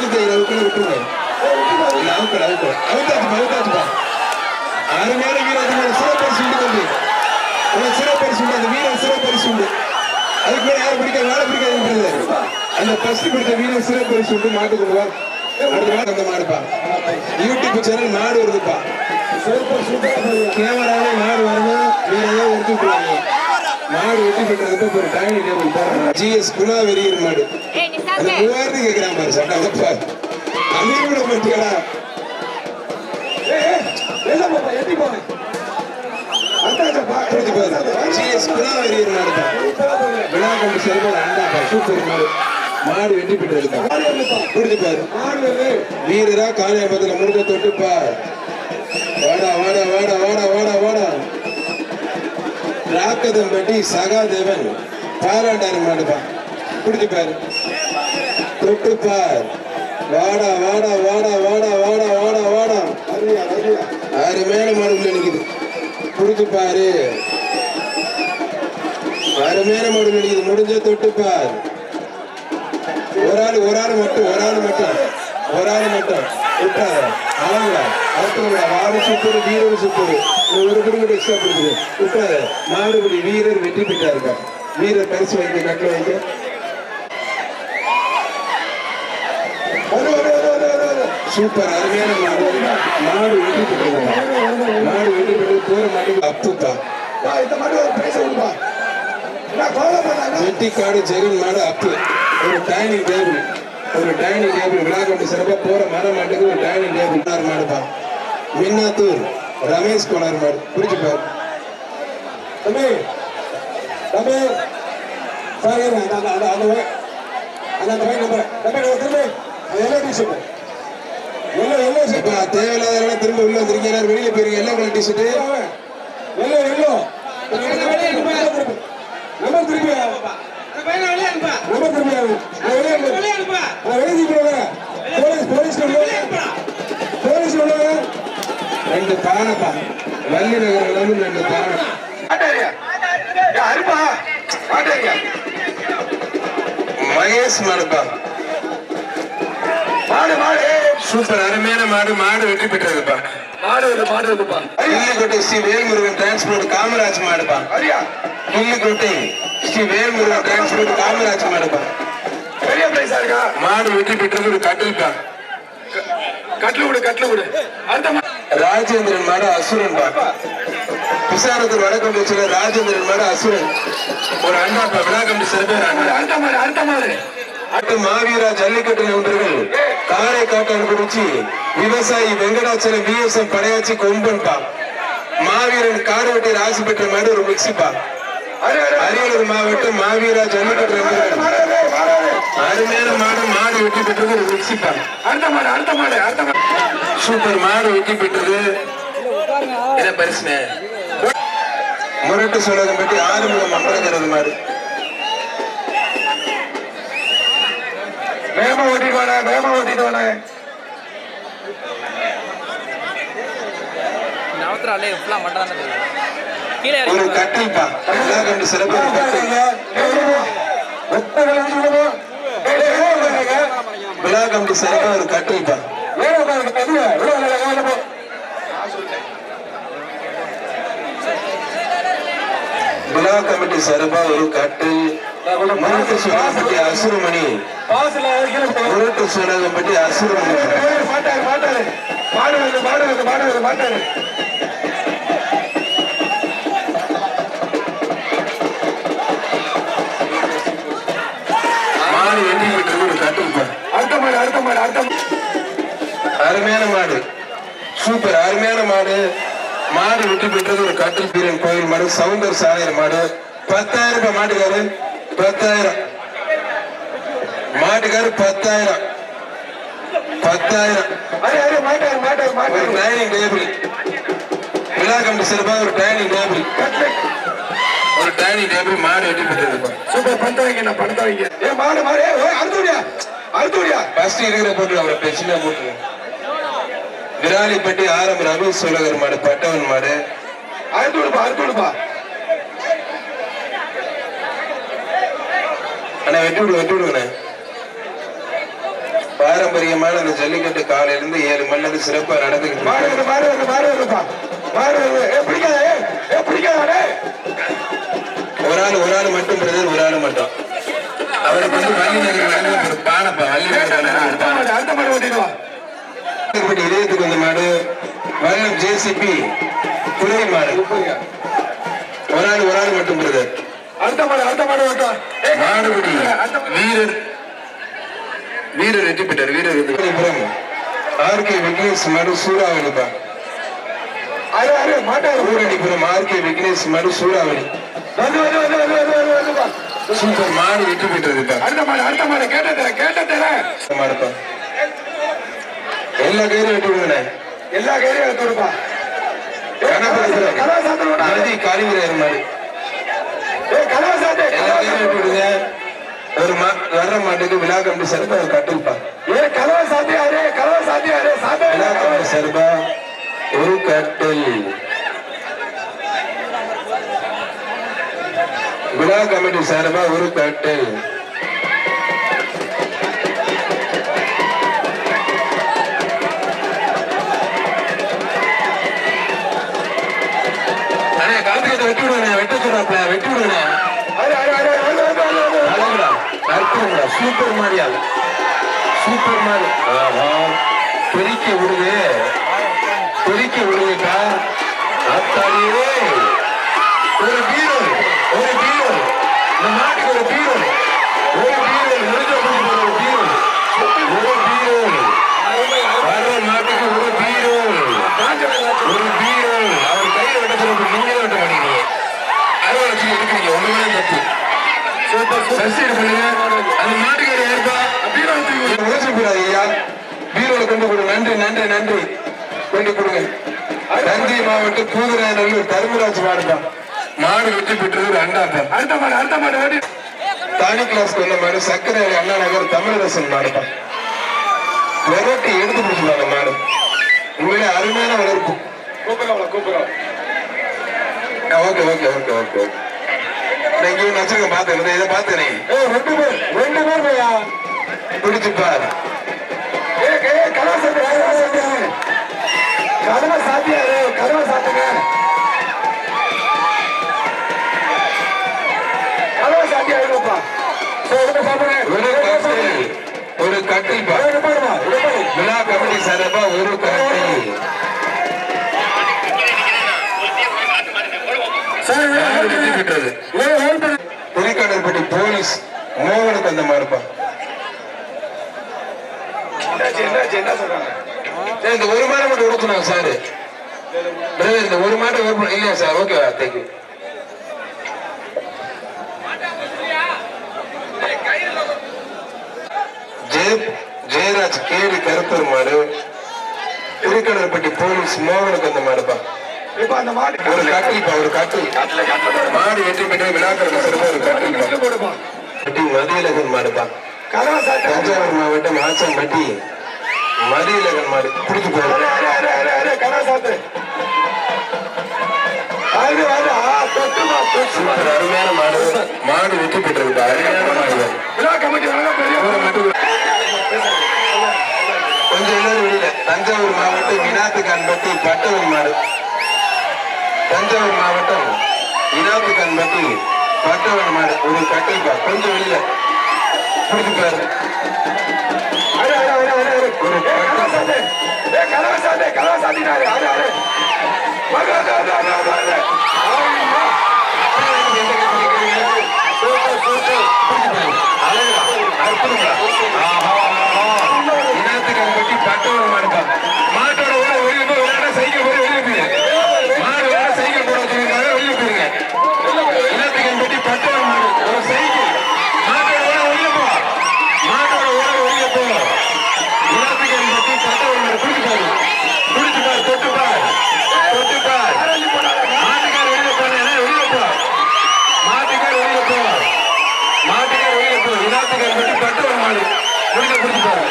விட்டுருங்க. இல்ல, அவுத்தாச்சுப்பா. அருமையான வீரர் சிறப்பரிசு உண்டு தம்பி. சிறப்பரிசு உண்டு, அந்த வீரர் சிறப்பரிசு உண்டு. அதுக்கு மேல யாரும் பிடிக்காது, வேலை பிடிக்காது. அந்த பஸ்ட் பிடிச்ச வீரர் சிறப்பரிசு உண்டு. மாட்டு கொண்டுவா அந்த மாடுப்பா. யூடியூப் சேனல் மாடு வருதுப்பா. கேமராவே மாடு வரணும். வேற ஏதாவது எடுத்து விட்டுருவாங்க. மாடு வெட்டி பெற்றதுக்கு ஒரு டைனிங் டேபிள் பாருங்க. ஜிஎஸ் குணா வெறியர் மாடு. அந்த 3000 கேட்கிறான் பாரு சட்டா. அதையும் கூட பற்றியடா. எட்டி போன ஜிஎஸ் குணா வெறியர் மாடுப்பா. விழா கொண்டு செல்வம் அண்டாப்பா. சூப்பர் மாடு. மாடு வெட்டி பெற்றதுப்பா. புரிஞ்சு பாரு. வீரரா காணியாபத்துல முருக தொட்டுப்பா. வாடா வாடா வாடா வாடா வாடா வாடா. ராக்கதம்பட்டி சகாதேவன் பாராண்டாரு மாடுப்பா. பிடிச்சு பாரு. தொட்டுப்பார். வாடா வாடா வாடா வாடா வாடா வாடா வாடா. அருமையான மாடுகள் நினைக்குது. பிடிச்சு பாரு. அருமையான மாடுகள் நினைக்குது. முடிஞ்ச தொட்டுப்பார். ஒரு ஆள் மட்டும் விட்டாத. அவங்களா அடுத்தவங்களா வாடு சுத்தரு வீரர் சுத்தரு ஒரு குடும்பத்தை எக்ஸ்ட்ரா கொடுக்குது. விட்டாத. மாடுபடி வீரர் வெற்றி பெற்றாருப்பா. வீரர் பரிசு வைக்க கட்டளை வைக்க. சூப்பர் அருமையான மாடு. மாடு வெற்றி பெற்றது. மாடு வெற்றி பெற்றது. போற மாடு அப்புப்பா. வெட்டிக்காடு ஜெகன் மாடு அப்பு. ஒரு டைனிங் டேபிள் விழா கொண்டு சிறப்பா போற மர மாட்டுக்கு ஒரு டைனிங் டேபிள் மாடுப்பா. மின்னாத்தூர் ரமேஷ் கோனார் மாடு. பிடிச்சு பாரு. தேவையில்லாத திரும்ப உள்ள வந்திருக்கீங்க. வெளியில போயிருங்க. Yellow colour t-shirt yellow number திருப்பி ரெண்டு பானைப்பா. வள்ளி நகர் 2 பானை. மகேஷ் மாடுப்பா. சூப்பர் அருமையான மாடு. மாடு வெற்றி பெற்றதுப்பா. கிள்ளிக்கோட்டை ஸ்ரீ வேல்முருகன் டிரான்ஸ்போர்ட் காமராஜ் மாடுப்பா. கிள்ளிக்கோட்டை ஸ்ரீ வேல்முருகன் டிரான்ஸ்போர்ட் காமராஜ் மாடுப்பா. மாடு வெற்றி பெற்றது ஒரு கட்டில்பா. கட்லு ராஜேந்திரன் மாடு அசுரன் பா. விசாரத்தில் வடக்கொண்டு வச்சுள்ள ராஜேந்திரன் மாடு அசுரன் ஒரு அண்டாப்பா. விழாக்கம்பி சிறப்பு அட்டு மாவீரா ஜல்லிக்கட்டு நண்பர்கள் காரைக்காட்டான் குறிச்சி விவசாயி வெங்கடாச்சலம் விஎஸ்எம் படையாச்சி கொம்பன்பா. மாவீரன் காரவட்டி ராசி பெற்ற மாடு ஒரு மிக்சிப்பா. அரியலூர் மாவட்டம் மாவீரா ஜல்லிக்கட்டு நண்பர்கள் அருமையான மாடு. மாடு வெற்றி பெற்றது ஒரு மிக்சிப்பா. சூப்பர் மாடு வெற்றி பெற்றது. என்ன பரிசுனே? முரட்டு சோழகம் பற்றி ஆறுமுகம் அம்பலங்கிறது மாடு. வேகமா ஓட்டிட்டு வாடா. ஒரு கட்டில்பா. சிறப்பு விழா கமிட்டி சிறப்பா ஒரு கட்டில்பா. விழா கமிட்டி சிறப்பா ஒரு கட்டில். முரட்டு சோழகம்பட்டி அசுரமணி. முரட்டு சோழகம்பட்டி அசுரமணி. மாடு வெட்டி பெற்றது ஒரு கட்டில்பா. அருமையான மாடு. சூப்பர் அருமையான மாடு. மாடு வெட்டி பெற்றது ஒரு கட்டில் பீரன் கோயில் மாடு. சவுந்தர் சாலையர் மாடு. 10,000 ரூபாய் மாட்டுக்காரு. 10,000 மாட்டுக்காரு. 10,000 ஒரு டைனிங் டேபிள். விழா கமிட்டி சிறப்பாக ஒரு டைனிங் டேபிள். மாடு வெட்டி பெற்றது. சூப்பர். பணத்தை வைங்க. ஃபர்ஸ்ட் இருக்கிற போட்டு அவரை பிரச்சனை போட்டு. விராலிப்பட்டி ஆரம் ரவி சோழகர் மாடு. பட்டவன் மாடு. அண்ணா வெட்டி விடுங்கண்ணே. பாரம்பரியமான அந்த ஜல்லிக்கட்டு காலையில இருந்து 7 மணில இருந்து சிறப்பா நடந்துகிட்டு ஒரு ஆள் மட்டும் பிரதர், ஒரு ஆள் மட்டும். அவருக்கு வந்து வள்ளிநகர் பானப்பா, இதயத்துக்கு வந்த மாடு வல்லம் ஜேசிபி துணை மாடு. ஒரு ஆள் மட்டும் பிரதர். மாடுபடி வீரர் வெற்றி பெற்றார். வீரர் ஆர்கே விக்னேஷ் மாடு சூறாவளிப்பா. ஊரடிப்புறம் ஆர்கே விக்னேஷ் மாடு சூறாவளி. சூப்பர் மாடு வெற்றி பெற்றதுப்பா. மாடுப்பா எல்லா கயிறும் வெட்டி விடுங்க. எல்லா கயிறையும் வெட்டி விடுப்பா. நதி காலிங்கிறாரு மாடு. எல்லா கயிறும் வெட்டி விடுங்க. ஒரு வர்ற மாட்டுக்கு விழா கம்பி சர்பா கட்டுப்பா. விழா கம்பி சர்பா ஒரு கட்டில். விழா கமிட்டி சார்பா ஒரு கட்டில். கலத்துக்கிட்ட வெட்டி விடுவேன். வெட்ட சொல்றாப்ல, வெட்டி விடுவேன். சூப்பர் மாடியா, சூப்பர் மாடி. பெருக்கி விடுவேக்கா. அத்தாடியே ஒரு பீரல், இந்த மாட்டுக்கு ஒரு பீரல், முடிஞ்ச ஒரு பீரல், வர்ற மாட்டுக்கு ஒரு பீரல். அவர் கையில வெட்ட சொல்ல நீங்களே வெட்ட மாட்டீங்க. அறுவை வச்சு எடுக்கிறீங்க. ஒண்ணுமே தப்பு. அந்த மாட்டுக்கு ஏற்பா ஐயா பீரோல கொண்டு கொடுங்க. நன்றி கொண்டு கொடுங்க. தஞ்சை மாவட்டம் பூதராயநல்லூர் தர்மராஜ் மாடுப்பா. மாடு வெற்றி பெற்றது ஒரு அடுத்த மாடு தானி கிளாஸ் கொண்ட மாடு சக்கரை அண்ணா நகர் தமிழரசன் மாடுப்பா. விரட்டி எடுத்து பிடிச்சிருவாங்க மாடு. உண்மையிலே அருமையான வளர்ப்பு. ஓகே நச்சுங்க பாத்துக்கிறேன். இதை பாத்துக்கிறேன். ரெண்டு பேர் பிடிச்சுப்பார். கதவை சாத்தியாரு, கதவை சாத்துங்க. கதவை சாத்தியாருப்பா. ஒரு கட்டில் விழா கமிட்டி சார்பா ஒரு கட்டில். புலிக்கடற்பட்டி போலீஸ் மோகனுக்கு அந்த மாறுப்பா. என்ன சொல்றாங்க? இந்த ஒரு மாடு மட்டும் கொடுக்கணும் சார். இந்த ஒரு மாடு இல்லையா சார்? Okay thank you. ஜெயராஜ் கேடி கருப்பர் மாடு புலிக்கடற்பட்டி போலீஸ் மோகனுக்கு அந்த மாடுப்பா. ஒரு கட்டில் மாடு வெற்றி பெற்ற விழாக்கள் ஒரு கட்டில் மதியழகன் மாடுப்பா. தஞ்சாவூர் மாவட்டம் ஆச்சம்பட்டி மதியழகன் மாடு பிடிச்சு போகுது. அருமையான மாடு வெற்றி பெற்றது. அருமையான மாடு. கொஞ்சம் எல்லாரும் வெளியில. தஞ்சாவூர் மாவட்டம் இனாத்துக்கான்பட்டி பட்டவன் மாடு. தஞ்சாவூர் மாவட்டம் இனாத்துக்கான்பட்டி பட்டவன் மாடு ஒரு கட்டில்பா. கொஞ்சம் வெளியில பிடிச்சுப்பாரு. இனாத்துக்கான்பட்டி பட்டவன் மாடுப்பா. மாட்டோட வெளியே போய் விளையாட சைக்கிள் போய் வெளியே போய் மாடு வேற சைக்கிள் போட வச்சிருக்காங்க. வெளியே போயிருங்க. இனாத்துக்கான்பட்டி பட்டவன் மாடு ஒரு சைக்கிள். மாட்டோட வெளியே போ. இனாத்துக்கான்பட்டி பட்டவன் மாடு பிடிச்சுப்பாரு. தொட்டுப்பார். மாட்டுக்கார வெளியே போன வெளியே போ. மாட்டுக்கார வெளியே போ. இனாத்துக்கான்பட்டி பட்டவன் மாடு பிடிச்சுப்பாரு.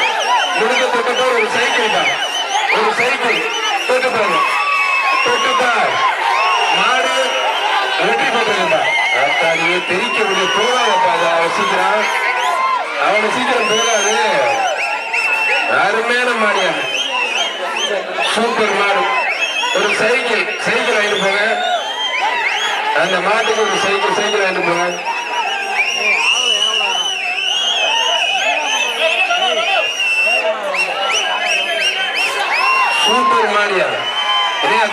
தொட்டுப்பார். ஒரு சைக்கிள் தான். தொட்டுப்பார். மாடு வெற்றி பெற்றதுப்பா. அத்தாடியே தெரிக்க முடிய போகாதப்பா. அவனை சீக்கிரம் போகாது. அருமையான மாடியா, சூப்பர் மாடு. ஒரு சைக்கிள் வாங்கிட்டு போங்க, அந்த மாட்டுக்கு ஒரு சைக்கிள் வாங்கிட்டு போங்க. சூப்பர் மாடியா.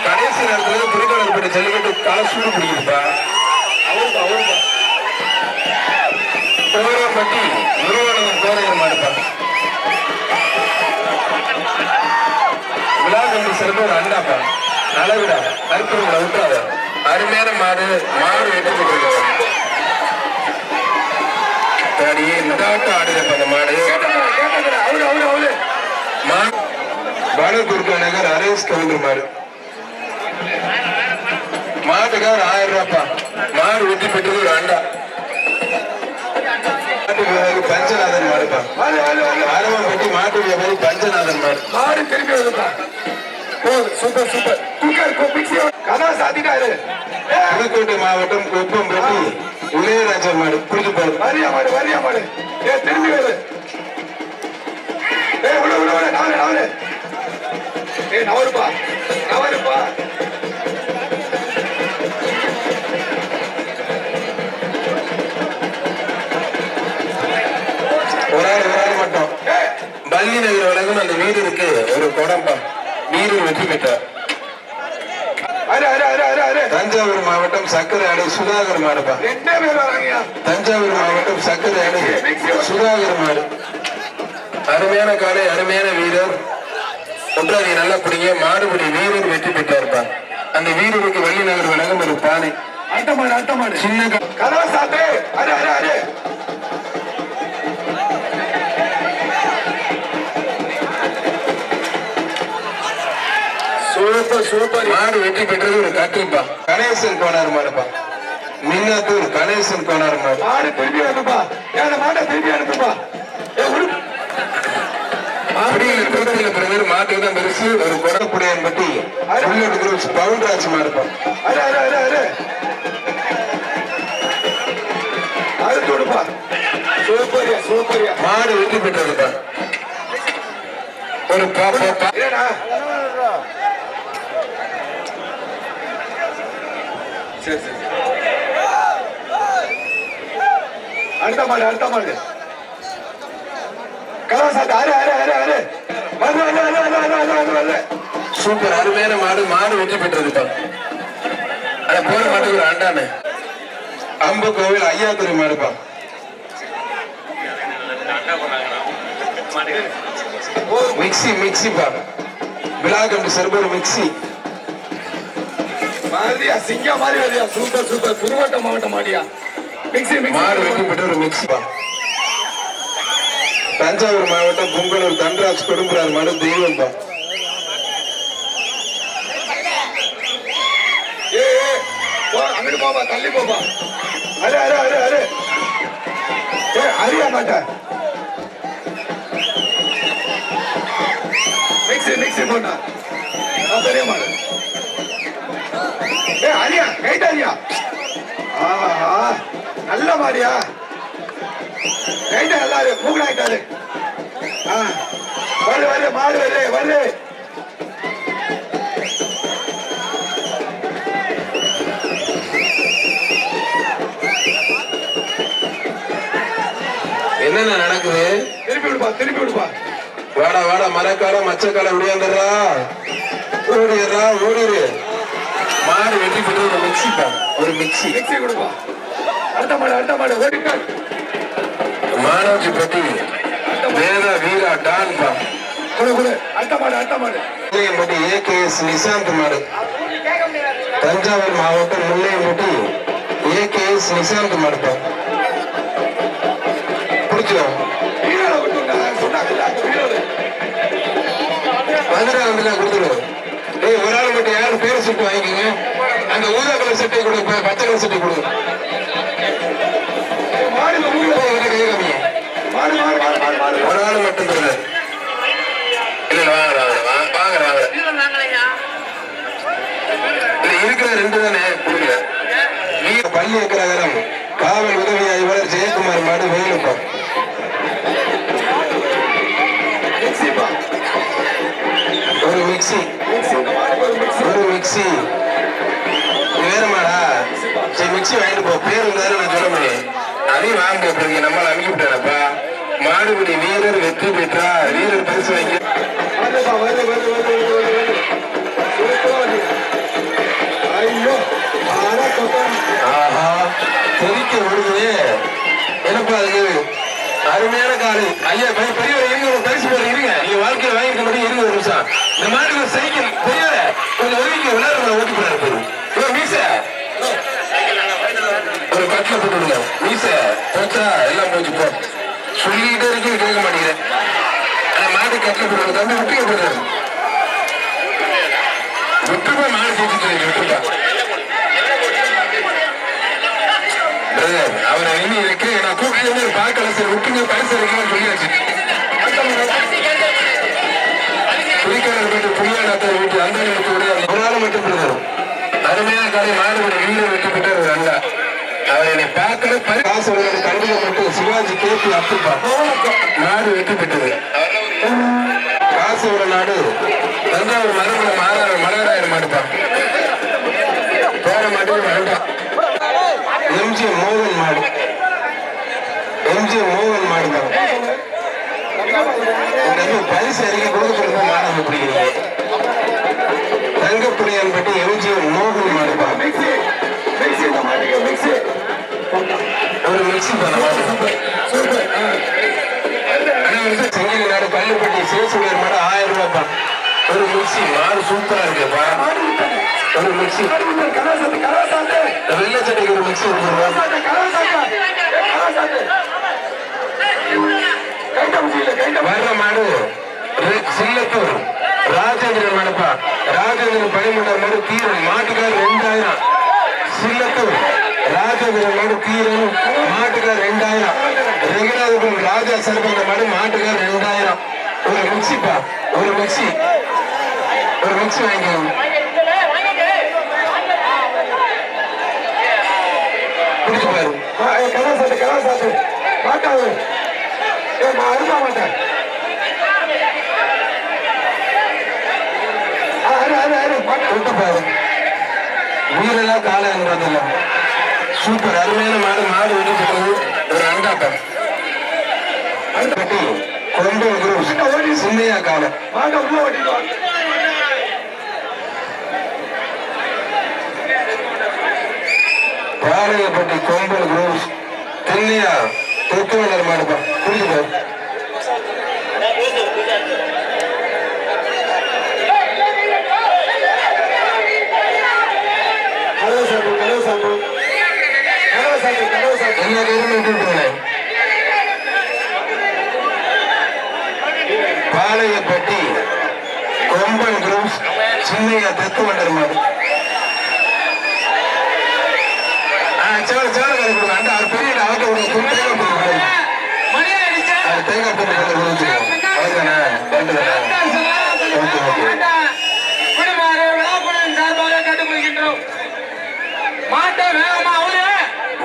கடைசி நேரத்துல புரிகாலப்பட்ட ஜல்லிக்கட்டு கால சூடு பிடிக்குதுப்பா. கோரம்பட்டி நிறுவனம் கோரையர் மாடுப்பா. விழா கம்பி சிறப்பு ஒரு அண்டாப்பா. அளவிடா கருப்பூர்ல விட்டுறாத. அருமையான மாடு வெட்டி போட்டு ஆடுதப்ப அந்த மாடு. பாலகுருக்க நகர் அரேஸ் கவுண்டர் மாடு. மாட்டுக்கார் 1000 ரூபாப்பா. மாடு வெட்டி பெற்றது ஒரு அண்டா. பஞ்சநாதன் மாடுப்பா. அரவம் பெட்டி மாட்டு வியாபாரி பஞ்சநாதன் மாடு. மாடு திரும்பி வருதுப்பா. சூப்பர் கதா சாத்திட்டாரு. புதுக்கோட்டை மாவட்டம் குப்பம் பெட்டி இளையராஜா மாடு. புரிஞ்சு போகுது. வரியா மாடு திரும்பி வருது. நவருப்பா. ஒரு ஆள் மட்டும் பள்ளி நகர் வழங்கும் அந்த வீடு இருக்கு ஒரு குடம்பா. வீடு வெற்றி பெற்றார். தஞ்சாவூர் மாவட்டம் சக்கரை ஆடை சுதாகர் மாடுப்பா. தஞ்சாவூர் மாவட்டம் சக்கரை ஆடை சுதாகர் மாடு. அருமையான காலை, அருமையான வீரர். ஒன்றாதி நல்லா பிடிங்க. மாடுபடி வீரர் வெற்றி பெற்றார்ப்பா. அந்த வீரருக்கு வெள்ளி நகர் வழங்கும் ஒரு பானை. சின்ன சூப்பர் மாடு வெற்றி பெற்றது ஒரு கட்டுப்பா. கணேசன் கோனார் மாடுப்பா. மின்னத்தூர் கணேசன் கோனார் மாடு. மாடு திரும்பி அனுப்பா. மாட்டை திரும்பி அனுப்புப்பா. மாட்டு தான் பெருசு. ஒரு கொடப்புடையன் பட்டி பவுண்டராஜ் மாடுப்பா. மாடு வெற்றி பெற்றதுப்பா. ஒரு அடுத்த மாடு சூப்பர் அருமையான மாடு வெற்றி பெற்றதுப்பா. போற மாட்டுக்கு ஒரு அண்டானு. அம்பு கோவில் ஐயாத்துறை மாடுப்பா. மிக்சிப்பா. விழாக்கண்டு செருப்பு மிக்சி. சிங்கா மாதிரி வரியா. சூப்பர் புதுக்கோட்டை மாவட்டம் மாடியா. மாடு வெட்டி பெற்ற ஒரு மிக்சிப்பா. தஞ்சாவூர் மாவட்டம் பொங்கலூர் தன்ராஜ் கொடும்புறார் மாடு தெய்வம்பா. அங்கிட்டு போப்பா, தள்ளி போப்பா. அறியா மாட்ட மிக்சி போட்டா பெரிய மாடு. அரியா கைட்டாரியா. நல்ல மாடியா. கைட்டா எல்லாரு மூக்கடாயிட்டாரு. மாடு வருது. என்னென்ன நடக்குது? திருப்பி விடுப்பா. வாடா மரக்கால மச்சக்கால விடியாந்துடுறா. ஓடிடு. மாடு வெட்டி போட்டு ஒரு மிக்சிப்பா. ஒரு மிக்சி கொடுப்பா. அடுத்த மாடு ஓடிக்கால். மானோஜி பட்டி வேத வீரா டான்பா. அடுத்த மாடு AKS நிசாந்த் மாடு. தஞ்சாவூர் மாவட்டம் முல்லையம்பட்டி AKS நிசாந்த் மாடுப்பா. பிடிச்சிடும். வந்துடா கொடுத்துடும். ஒரு ஆள் மட்டும் யாரும் பேர் சுட்டு வாங்கிக்கோங்க. அந்த ஊதா கலர் சட்டை கொடு, பச்சை கலர் சட்டை கொடு. ஒரு ஆள் மட்டும் தருது. இருக்கிற 2 தானே கொடுக்கல. பள்ளி அக்கரகரம் காவல் உதவி ஆய்வாளர் ஜெயக்குமார் மாடு வேலுப்பா. மிக்சி ஒரு மிக்சி வேற மாடா சரி மிக்சி வாங்கிட்டு போ பேர் இருந்தாரு நான் சொல்ல முடியும் அதையும் வாங்க போறீங்க நம்மள அனுப்பி விட்டாரப்பா மாடுபிடி வீரர் வெற்றி பெற்றார் வீரர் பரிசு வாங்கி ஆஹா கொதிக்க விடுது என்னப்பா அது அருமையான காலை ஐயா பெரியவர் இருங்க ஒரு பரிசு போல இருங்க நீங்க வாழ்க்கையில வாங்கிக்க முடியும் இருங்க ஒரு நிமிஷம் இந்த மாட்டுக்கு ஒரு சைக்கிள் பெரியவர கொஞ்சம் ஒதுக்கி விளையாடுற ஓட்டி போறாரு மீச ஒரு கட்டில போட்டுடுங்க மீச போச்சா எல்லாம் போச்சு போ சொல்லிட்டே இருக்கு கேட்க மாட்டேங்கிறேன் அந்த மாட்டு கட்டில போடுறது தம்பி விட்டுக்க போடுறாரு விட்டுப்பா மாடு சேர்த்துட்டு விட்டுப்பா அவரை எண்ணி இருக்கு நான் கூப்பிட்டு பார்க்கல சரி விட்டுங்க பரிசு இருக்குன்னு சொல்லியாச்சு புலிக்காரர் வீட்டு புளியாடாத்தர் வீட்டு அந்த வீட்டுடைய ஒரு நாள் மட்டும் பிரதரும் அருமையான காலை மாடுபடி வீரர் வெற்றி பெற்ற ஒரு அண்ணா அவர் என்னை பார்க்கல காசு கண்டிப்பா மட்டும் சிவாஜி கேபி அப்துல்பா நாடு வெற்றி பெற்றது காசு ஒரு நாடு தஞ்சாவூர் மரமலை மலராயர் மாடுப்பா போற மாட்டு வேண்டாம் எம்ஜி மோகன் மாடு எம்ஜி மோகன் மாடு பரிசு அறிக்கை கொடுக்கப்படுறது மாடு பிடிக்கிறீங்க தங்கப்புடியான் பற்றி எம்ஜி மோகன் மாடுப்பா ஒரு மிக்சி செங்கல் நாடு கல்லுப்பட்டி சேசுடையர் மாடு 1000 ரூபாய்ப்பா ஒரு மிக்சி மாடு சூப்பரா இருக்குப்பா ஒரு மிக்சி வெள்ளை சட்டைக்கு ஒரு மிக்சி வர்ற மாடு சில்லத்தூர் ராஜேந்திரன் மாடுப்பா ராஜேந்திரன் பணிமண்டல் மாடு தீரன் மாட்டுக்கார் 2000 சில்லத்தூர் ராஜேந்திரன் மாடு தீரன் மாட்டுக்கார் 2000 ரெங்கநாதபுரம் ராஜா சர்பந்த மாடு மாட்டுக்கார் 2000 ஒரு மிக்சிப்பா ஒரு மிக்சி வாங்கிக்கணும் வீரெல்லாம் காலை என்பதில்ல சூப்பர் அருமையான மாடு வெட்டி பெற்றது ஒரு அண்டாட்டம் கொண்டு குரு சின்னையா காலை பாளையப்பட்டி கொம்பல் குரூஸ் தென்னையா தொத்துவனர் மாடுப்பா புரியுது என்ன பாளையப்பட்டி கொம்பன் குரூஸ் சின்னையா தெத்துவனர் மாடு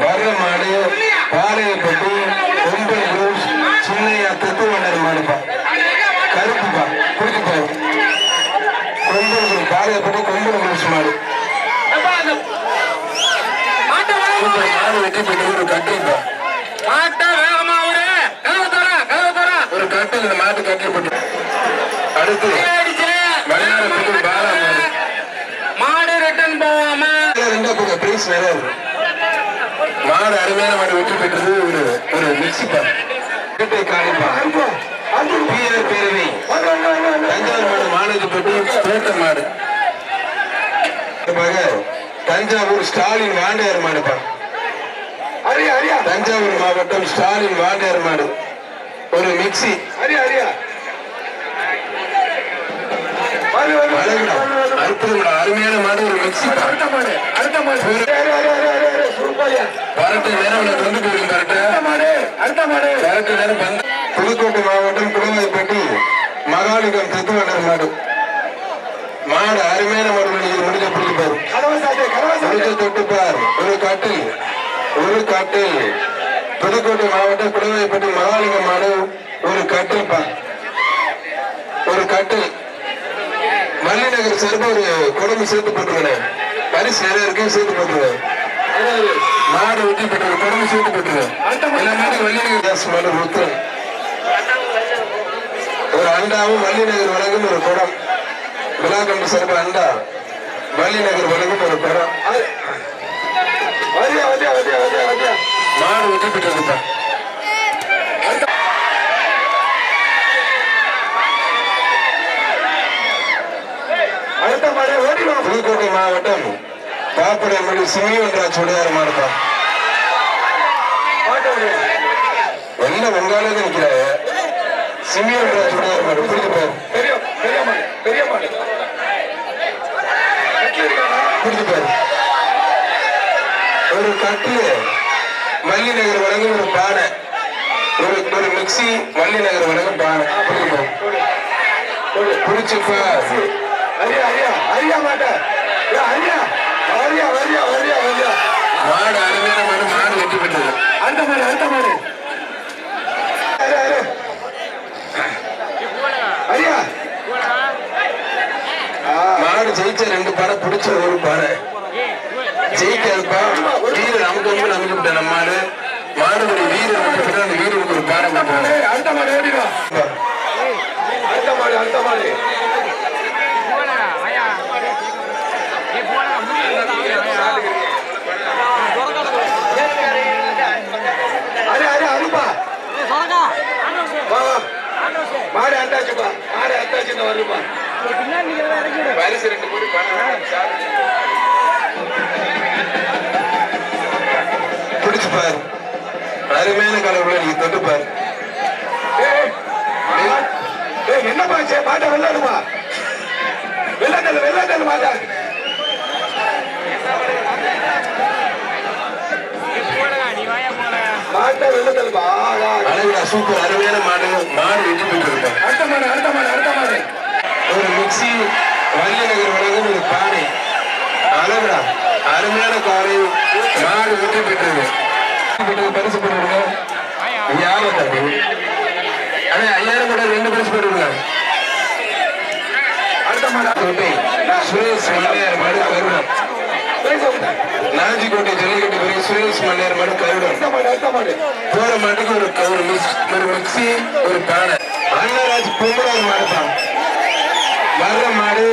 வர்ற மாடு பாளையப்பட்டி கொம்பன் குரூஸ் சின்னையா தெத்துவனர் மாடுப்பா கருப்புப்பா குடிச்சுப்பாரு கொம்பன் குரூஸ் பாளையப்பட்டி கொம்பன் குரூஸ் மாடு மாடு வெட்டி போயிட்டு ஒரு கட்டிப்பா ஒரு கட்டில் இந்த மாட்டு கட்டி போட்டு அடுத்து மாடு ரிட்டர்ன் போவாம பிரைஸ் நிறைய மாடு அருமையான மாடு வெற்றி பெற்றது ஒரு மிக்சிப்பா வீட்டை காணிப்பா பேரவை தஞ்சாவூர் மாடு மாடுக்கு பெற்று பேட்ட மாடு தஞ்சாவூர் ஸ்டாலின் வாண்டையார் மாடுப்பா தஞ்சாவூர் மாவட்டம் ஸ்டாலின் வாண்டையார் மாடு ஒரு மிக்சி அருமையான மாடு ஒரு மிக்சி புதுக்கோட்டை மாவட்டம் குளவாய்ப்பட்டி மகாலிங்கம் தெத்துவனர் மாடு மாடு அருமையான மாடு முடிஞ்ச பிடிப்பாரு தொட்டுப்பார் ஒரு கட்டில் புதுக்கோட்டை மாவட்டம் குளவாய்ப்பட்டி மகாலிங்கம் மாடு ஒரு கட்டில் ஒரு கட்டில் மல்லிநகர் சார்பா ஒரு குழம்பு சேர்த்து போட்டுருவேன். பரிசு நிறைய இருக்கு, சேர்த்து போட்டுருவேன். மாடு வெட்டி பெற்றது குழம்பு சேர்த்து போட்டுருவேன். எல்லா மாதிரி மல்லிநகர் தாஸ் மாடு ருத்ரன் ஒரு அண்டாவும் மல்லிநகர் வழங்கும் ஒரு குடம். விழாக்கம்பு சார்பா அண்டா, மல்லிநகர் வழங்கும் ஒரு குடம். மாடு வெட்டி பெற்றதுப்பா. புதுக்கோட்டை மாவட்டம் பாப்படைமடி சிமியன்ராஜ் உடையார் மாடுப்பா. எல்லாம் உங்காலே நிக்கிற சிமியன்ராஜ் உடையார் மாடு பிடிக்க பாரு. பிடிக்க பாரு. ஒரு கட்டில் மல்லிநகர் வழங்கும் ஒரு பானை, ஒரு மிக்சி மல்லிநகர் வழங்கும் பானை. பிடிச்சுப்பா. மாடு அருமையான மாடு, மாடு வெட்டி பெற்றது. மாடு ஜெயிச்ச 2 பானை, பிடிச்ச ஒரு பானை. ஜெயிக்கிறப்பா வீரர் நமக்கு வந்து நம்பிக்கிட்ட நம்ம மாடு. மாடுபடி வீரர் நம்பிக்கிட்ட அந்த வீரருக்கு ஒரு பானை கொடுப்பாங்க. அடுத்த மாடு மாடு அட்டாச்சுப்பா, மாடு அட்டாச்சு வருப்பா. பரிசு 2 கோடி பிடிச்சு பாரு. அருமையான கலவுல நீ தொட்டு பாரு. என்னப்பா மாட்டை வெள்ளாடுமா, வெள்ளாட்டல் மாட்டா. மாட்டை வெள்ளத்தல்பா. அழகுடா, சூப்பர், அருமையான மாடு. மாடு வெட்டி போயிட்டு அடுத்த மாடு. ஒரு மிக்சி மல்லிநகர் வழங்கும் ஒரு பானை. அழகுடா, அருமையான காலை. மாடு வெட்டி போயிட்டு பரிசு போட்டுருங்க. யாரும் தம்பி அண்ணா 5000 கூட 2 பரிசு போட்டுருங்க. சுரேஷ் மல்லையார் மாடு கருடம். நாஞ்சிக்கோட்டை ஜல்லிக்கட்டு பிறகு சுரேஷ் மல்லையார் மாடு கருடம். போற மாட்டுக்கு ஒரு மிக்சி ஒரு பானை. அண்ணராஜ் பொம்பளார் மாடுதான். வர்ற மாடு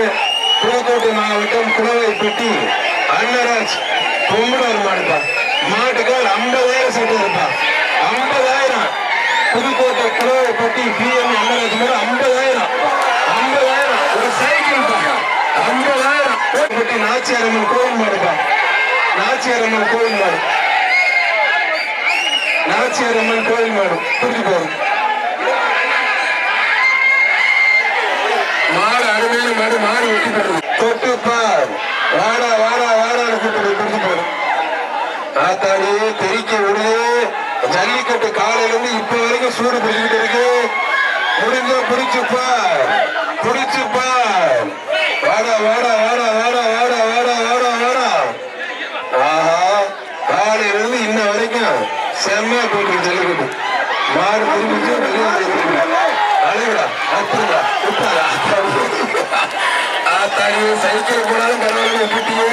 புதுக்கோட்டை மாவட்டம் குளவைப்பட்டி அண்ணராஜ் பொம்பளார் மாடுதான். மாட்டுக்கால் 50,000 சட்டம் இருப்பா. 50,000 புதுக்கோட்டை குளவைப்பட்டி பிஎம் அண்ணராஜ் மாடு 50,000 ஒரு சைக்கிள் 50,000. நாச்சியாரம்மன் கோவில் மாடுப்பா. நாச்சியாரம்மன் கோவில் மாடு. நாச்சியாரம்மன் கோவில் மாடு புரிஞ்சு போகும். மாடு அருமையான மாடு. மாடு வெட்டி போடுது. தொட்டுப்பார். வாடா கூப்பிட்டு புரிஞ்சு போடும். ஆத்தாடியே தெரிக்க விடுது. ஜல்லிக்கட்டு காலையில இருந்து இப்ப வரைக்கும் சூடு பிடிச்சிட்டு இருக்கு. முடிஞ்ச பிடிச்சுப்பார். ஆஹா, காலையில இருந்து இன்ன வரைக்கும் செம்மையா போயிட்டு ஜல்லிக்கட்டு. மாடு திரும்பிச்சு அழகுடா, அப்படிடா விட்டாரா. ஆத்தாடியே சைக்கிள் போனாலும் பரவாயில்ல, வீட்டியே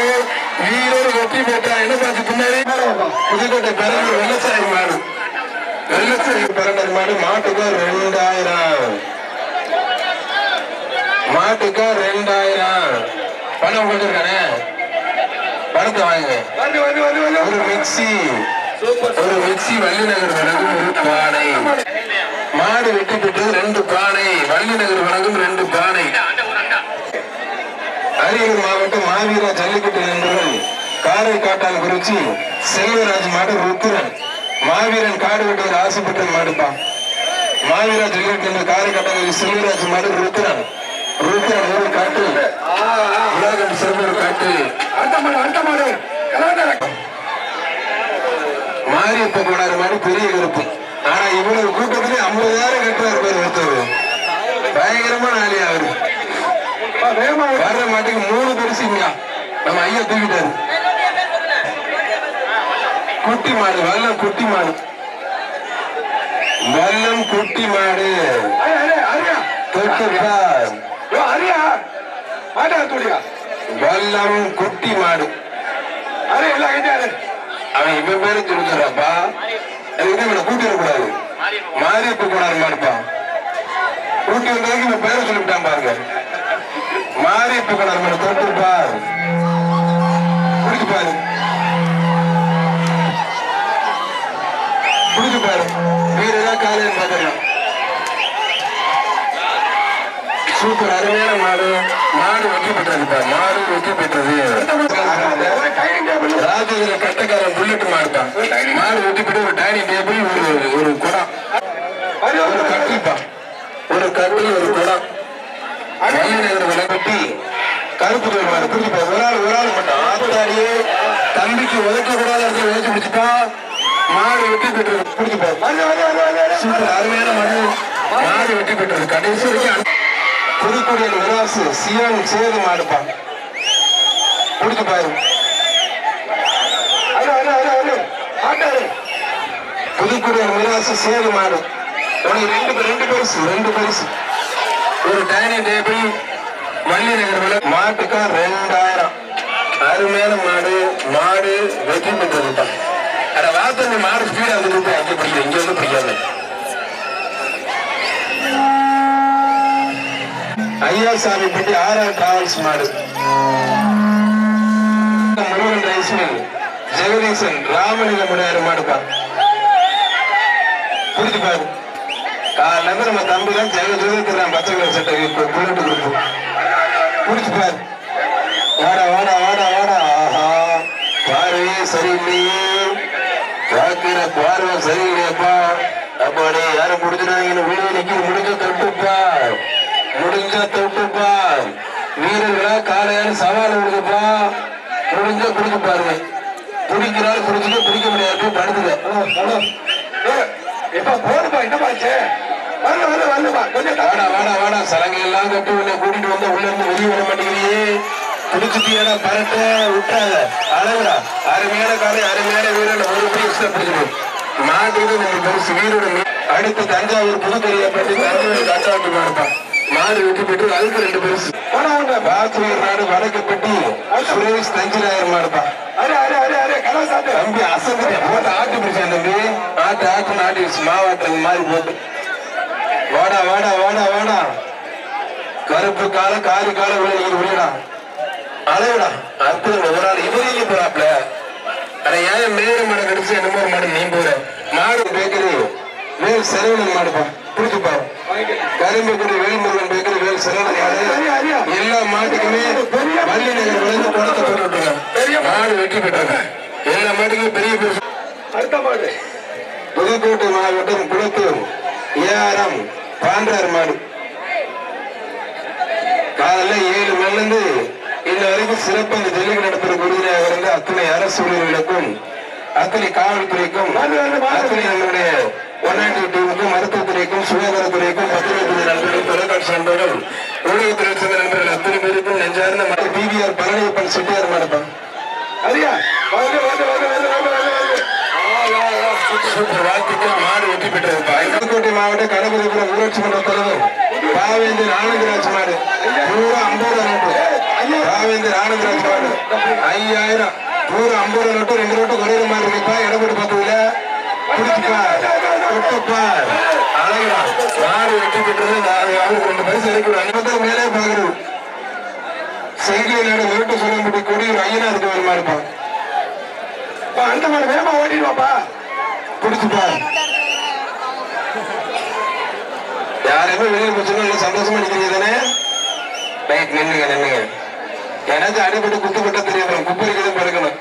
வீரர் வெட்டி போட்டா. என்ன பார்த்து பின்னாடி புதுக்கோட்டை பிறந்த வெள்ளச்சாரி மாடு. வெள்ளச்சாரி பிறந்த மாடு. மாட்டுக்கு 2000. மாட்டுக்கு 2000 பணம் கொடுத்துருக்கானே. பணத்தை வாங்க. ஒரு மிக்சி வள்ளிநகர் வழங்கும் ஒரு பானை. மாடு வெட்டி பெற்றது 2 பானை. வள்ளிநகர் வழங்கும் 2 பானை. அரியலூர் மாவட்டம் மாவீரா ஜல்லிக்கட்டு நண்பர்கள் காரை காட்டான் குறிச்சி செல்வராஜ் மாடு ருத்ரன். மாவீரன் காடு வெட்டுவது ஆசைப்பட்ட மாடுப்பா. மாவீரா ஜல்லிக்கட்டு காரை காட்டான் செல்வராஜ் மாடு ருத்ரன். ஒரு காட்டு உலகம் சிறந்த ஒரு காட்டு. மாரியப்ப கோடாறு மாதிரி பெரிய கருப்பு. ஆனா இவ்வளவு கூட்டத்திலே 50,000 கட்டுறாரு பேர் ஒருத்தர். பயங்கரமான ஆளியா அவரு. வர்ற மாட்டுக்கு 3 பரிசுங்க. நம்ம ஐயா தூக்கிட்டாரு. குட்டி மாடு, வல்லம் குட்டி மாடு. தொட்டுப்பா. மாட்டா தூடியா வல்லம் குட்டி மாடு. அரே எல்லாம் கேட்டாரு அவன் இவன் பேரு சொல்லுறாப்பா. இவனை கூட்டி வரக்கூடாது. மாரியப்ப கூடாது மாடுப்பா. கூட்டி வந்ததுக்கு இவன் பேரை சொல்லிவிட்டான் பாருங்க. மாரியப்ப கூடாது மாடு. தொட்டு பாரு, குடிச்சு பாரு, குடிச்சு பாரு. வீரதான் காலையில் பார்க்கலாம். சூப்பர், அருமையான மாடு. மாடு வெற்றி பெற்றது. மாடு வெற்றி பெற்றது. ராஜேந்திர கட்டக்காரன் புல்லட் மாடுப்பா. மாடு வெற்றி பெற்று ஒரு டைனிங் டேபிள், ஒரு குடம், ஒரு கட்டில்பா. ஒரு கட்டில், ஒரு குடம். விளக்கட்டி கருப்பு கோயில் மாடு பிடிச்சிப்பா. ஒரு ஆள் மட்டும் ஆத்தாடியே தம்பிக்கு உதக்க கூடாது உதச்சு பிடிச்சிப்பா. மாடு வெற்றி பெற்றது. பிடிச்சிப்பா. சூப்பர், அருமையான மாடு. மாடு வெற்றி பெற்றது. கடைசி வரைக்கும் புதுக்குடியில் விராசு சிவன் சேது மாடுப்பா. குடிச்சு பாரு. புதுக்குடியில் விராசு சேது மாடு. உனக்கு ரெண்டு பரிசு. ஒரு டைனிங் டேபிள், வள்ளி நகர் விலை. மாட்டுக்கா 2000. அருமையான மாடு. மாடு வெற்றி பெற்றதுப்பா. அட வாசல் மாடு ஸ்பீடா வந்து அங்கே பிடிக்கல, இங்க வந்து பிடிக்காது. ஐயாசாமி பட்டி ஆர்ஆர் டிராவல்ஸ் மாடு. முருகன் ரைஸ் மில் ஜெகதீசன் ராமலிங்க முனையார் மாடுப்பா. புடிச்சு பாரு. காலைல நம்ம தம்பி தான் ஜெகதீசன் பச்சை கலர் சட்டை புல்லட்டு கொடுப்போம். புடிச்சு பாரு. வாடா வாடா வாடா வாடா. ஆஹா, பார்வையே சரியில்லையே. பார்க்கிற பார்வை சரியில்லையப்பா. அப்பாடே யாரும் முடிஞ்சிடாங்கன்னு வெளியே நிக்க. முடிஞ்ச தொட்டுப்பா, முடிஞ்ச தொட்டுப்பா. வீரர்களா காலையான சவால் விடுதுப்பா. முடிஞ்ச குடிக்க பாருங்க. குடிக்கிறாரு, குடிச்சுட்டு குடிக்க முடியாது, படுத்துங்க. வாடா வாடா வாடா. சலங்கை எல்லாம் கட்டி உன்னை கூட்டிட்டு வந்து உள்ள இருந்து வெளியே விட மாட்டேங்கிறியே. குடிச்சுட்டியாடா, பரட்ட விட்டாத. அழகுடா. அருமையான காலை, அருமையான வீரன். ஒரு பீஸ் பிடிச்சிடும். மாட்டுக்கு நம்ம பரிசு வீரோட. அடுத்து தஞ்சாவூர் புதுக்கரியாப்பட்டி தஞ்சாவூர் காட்டாட்டு மாடுப்பான். மாடு வெற்றி பெற்று அதுக்கு 2 பரிசு. பாக்குவீர் நாடு வடக்குப்பட்டி சுரேஷ் தஞ்சிராயர் மாடுப்பா. தம்பி அசந்து போட்டு ஆட்டு பிடிச்சேன் தம்பி. ஆட்டு நாட்டி மாவாட்டு மாதிரி போட்டு. வாடா வாடா வாடா வாடா. கருப்பு கால காலி கால விளையடா. அழகுடா. அற்புதம். ஒரு ஆள் இவரையே போறாப்ல. ஆனா ஏன் மேல மாடு கடிச்சு என்னமோ மாடு நீ போற. மாடு பேக்கரி வேல் செலவன் மாடுப்பா. பிடிச்சுப்பா. கரும்புக்குடி வேல்முருகன் பேக்கரி வேல் செலவன் மாடு. எல்லா மாட்டுக்குமே வள்ளி நகர் விளைந்து குளத்தை போட்டு விட்டுருங்க. மாடு வெற்றி பெற்றாங்க. எல்லா மாட்டுக்குமே பெரிய பெரிய. அடுத்த மாடு புதுக்கோட்டை மாவட்டம் குளத்தூர் ஏஆர்எம் பாண்டார் மாடு. காலைல 7 மணிலிருந்து இன்ன வரைக்கும் சிறப்பு அந்த ஜல்லிக்கட்டு நடத்துற குருதியாக இருந்து அத்தனை அரசு ஊழியர்களுக்கும், அத்தனை காவல்துறைக்கும், அத்தனை நம்மளுடைய ஒன்னாண்டி டீமுக்கும், மருத்துவத்துறைக்கும், சுகாதாரத்துறைக்கும், பத்திரிகை நண்பர்கள், தொலைக்காட்சி நண்பர்கள், ஊடகத்துறை சேர்ந்த நண்பர்கள் அத்தனை பேருக்கும் நெஞ்சார்ந்த பிவிஆர் பழனியப்பன் செட்டியார் மாடுப்பான். சூப்பர், வாழ்த்துக்கள். மாடு வெற்றி பெற்றதுப்பா. புதுக்கோட்டை மாவட்ட கணபதிபுரம் ஊராட்சி மன்ற தலைவர் பாவேந்தர் ஆனந்தராஜ் மாடு. 50 நோட்டு. பாவேந்தர் ஆனந்தராஜ் மாடு 5000. 50 நோட்டு. 2 நோட்டு குறையிற மாதிரி இருக்குப்பா. இடப்பட்டு பார்த்ததுல குடிச்சுப்பா, தொட்டுப்பா. அழகா மாடு வெற்றி பெற்றது. அவருக்கு 2 பரிசு இருக்கு. 50 மேலே பாக்குறது. செங்கிலி நாடு உருட்டு சொல்லப்பட்டு கொடியூர் ஐயனார் கோவில் மாடுப்பா. அந்த மாதிரி வேகமா ஓடிடுவாப்பா. குடிச்சுப்பா. யாருமே வெளியில் போச்சுன்னா சந்தோஷமா நிக்கிறீங்க தானே? ரைட், நின்னுங்க. எனக்கு அடிபட்டு குத்துப்பட்ட தெரியும். குப்பரிக்கதும் பறக்கணும்.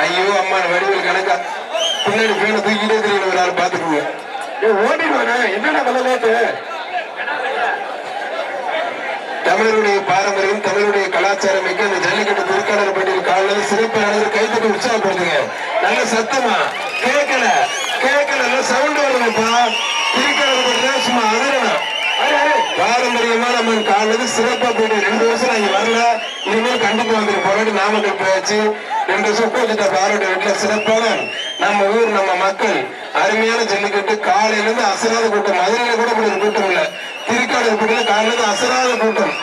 ஐயோ அம்மா வடிவில் கணக்கா பின்னாடி பேனை தூக்கிட்டே தெரியணும். ஒரு ஆள் பாத்துக்கோங்க. ஓடிடுவானே என்னடா விளையாட்டு. தமிழருடைய பாரம்பரியம், தமிழுடைய கலாச்சாரம் மிக்க இந்த ஜல்லிக்கட்டு திருக்காளர் பட்டியல் காலையில் சிறப்பு நடந்து கைத்தட்டி உற்சாகப்படுத்துங்க. நல்ல சத்தமா கேட்கல சவுண்ட் வரணும்ப்பா. திருக்காளர் பட்டியல் சும்மா அதிரணும். பாரம்பரியமா நம்ம காலையில் சிறப்பா போயிட்டு 2 வருஷம் நான் இங்க வரல. இனிமேல் கண்டிப்பா வந்துட்டு போராடி நாமக்கல் போயாச்சு. 2 வருஷம் போச்சுட்டா பாராட்டு வீட்டுல சிறப்பான நம்ம ஊர் நம்ம மக்கள் அருமையான ஜல்லிக்கட்டு. காலையில இருந்து அசராத கூட்டம். மதுரையில கூட இப்படி ஒரு கூட்டம் இல்ல. திருக்காளர் பட்டியல காலையில இருந்து அசராத கூட்டம்.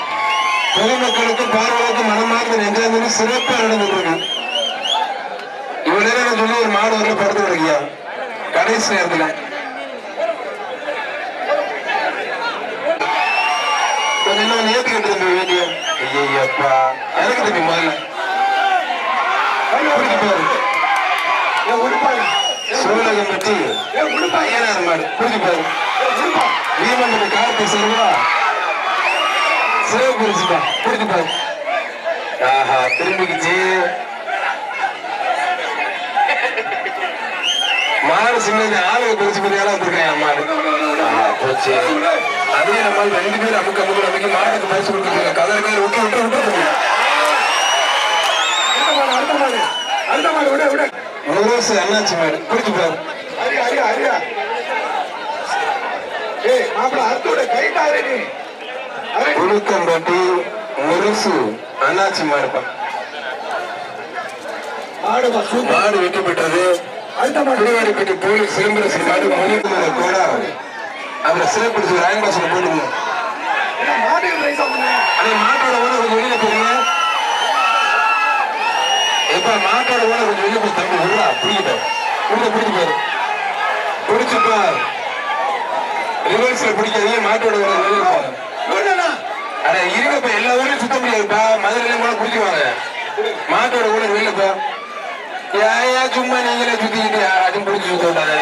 பொதுமக்களுக்கும் பார்வையாளருக்கு மனமார்ந்த நெஞ்சாந்தனி சிறப்பா நடந்துட்டு இருக்கு. இவ்வளவு நேரம் சொல்லி ஒரு மாடு வரல படுத்து இருக்கியா கடைசி நேரத்துல கொஞ்சம் என்ன ஏத்துக்கிட்டு இருந்த வீடியோ. ஐயப்பா எனக்கு தம்பி முதல்ல சோழகம் பற்றி ஐயனார் மாடு புரிஞ்சு பாரு. வீமன் கார்த்தி செல்வா சிறப்பு பரிசுப்பா புரிஞ்சு பாரு. ஆஹா திரும்பிக்குச்சு. மாடு சின்னது ஆளுங்க பரிசு பெரியாலும் வந்திருக்கேன் மாடு போச்சு. அதே நம்ம 2 பேர் அமுக்கு மாடுக்கு பரிசு கொடுத்துருக்காங்க. கதற பேர் விட்டு விட்டு விட்டு முரசு அண்ணாச்சி மாடு புரிஞ்சு பாரு. உளுக்கம்பட்டி முரசு அண்ணாச்சி மாடுப்பா. மாடு வெட்டி பெற்றது. திருவாடிப்பட்டி போலீஸ் சிலம்பரசி மாடு மொழிக்குமார் கூட அவரை சிறப்பிடிச்சு ராயன்பாசனை போட்டுங்க. அதே மாட்டோட ஓட கொஞ்சம் வெளியில போறீங்க. இப்ப மாட்டோட ஓட கொஞ்சம் வெளியே போய் தம்பி விடுறா பிடிக்கிட்ட பிடிச்சு பாரு பிடிச்சுப்பா. ரிவர்ஸ்ல பிடிக்காதீங்க. மாட்டோட ஓட வெளியே போங்க. அட இருக்கப்ப எல்லா ஊரையும் சுத்த முடியாதுப்பா. மதுரையில கூட பிடிக்குவாங்க. மாட்டோட ஓட வெளியில போ. ஏயா சும்மா நீங்களே சுத்திக்கிட்டு யாராச்சும் பிடிச்சி சுத்த விட்டாங்க.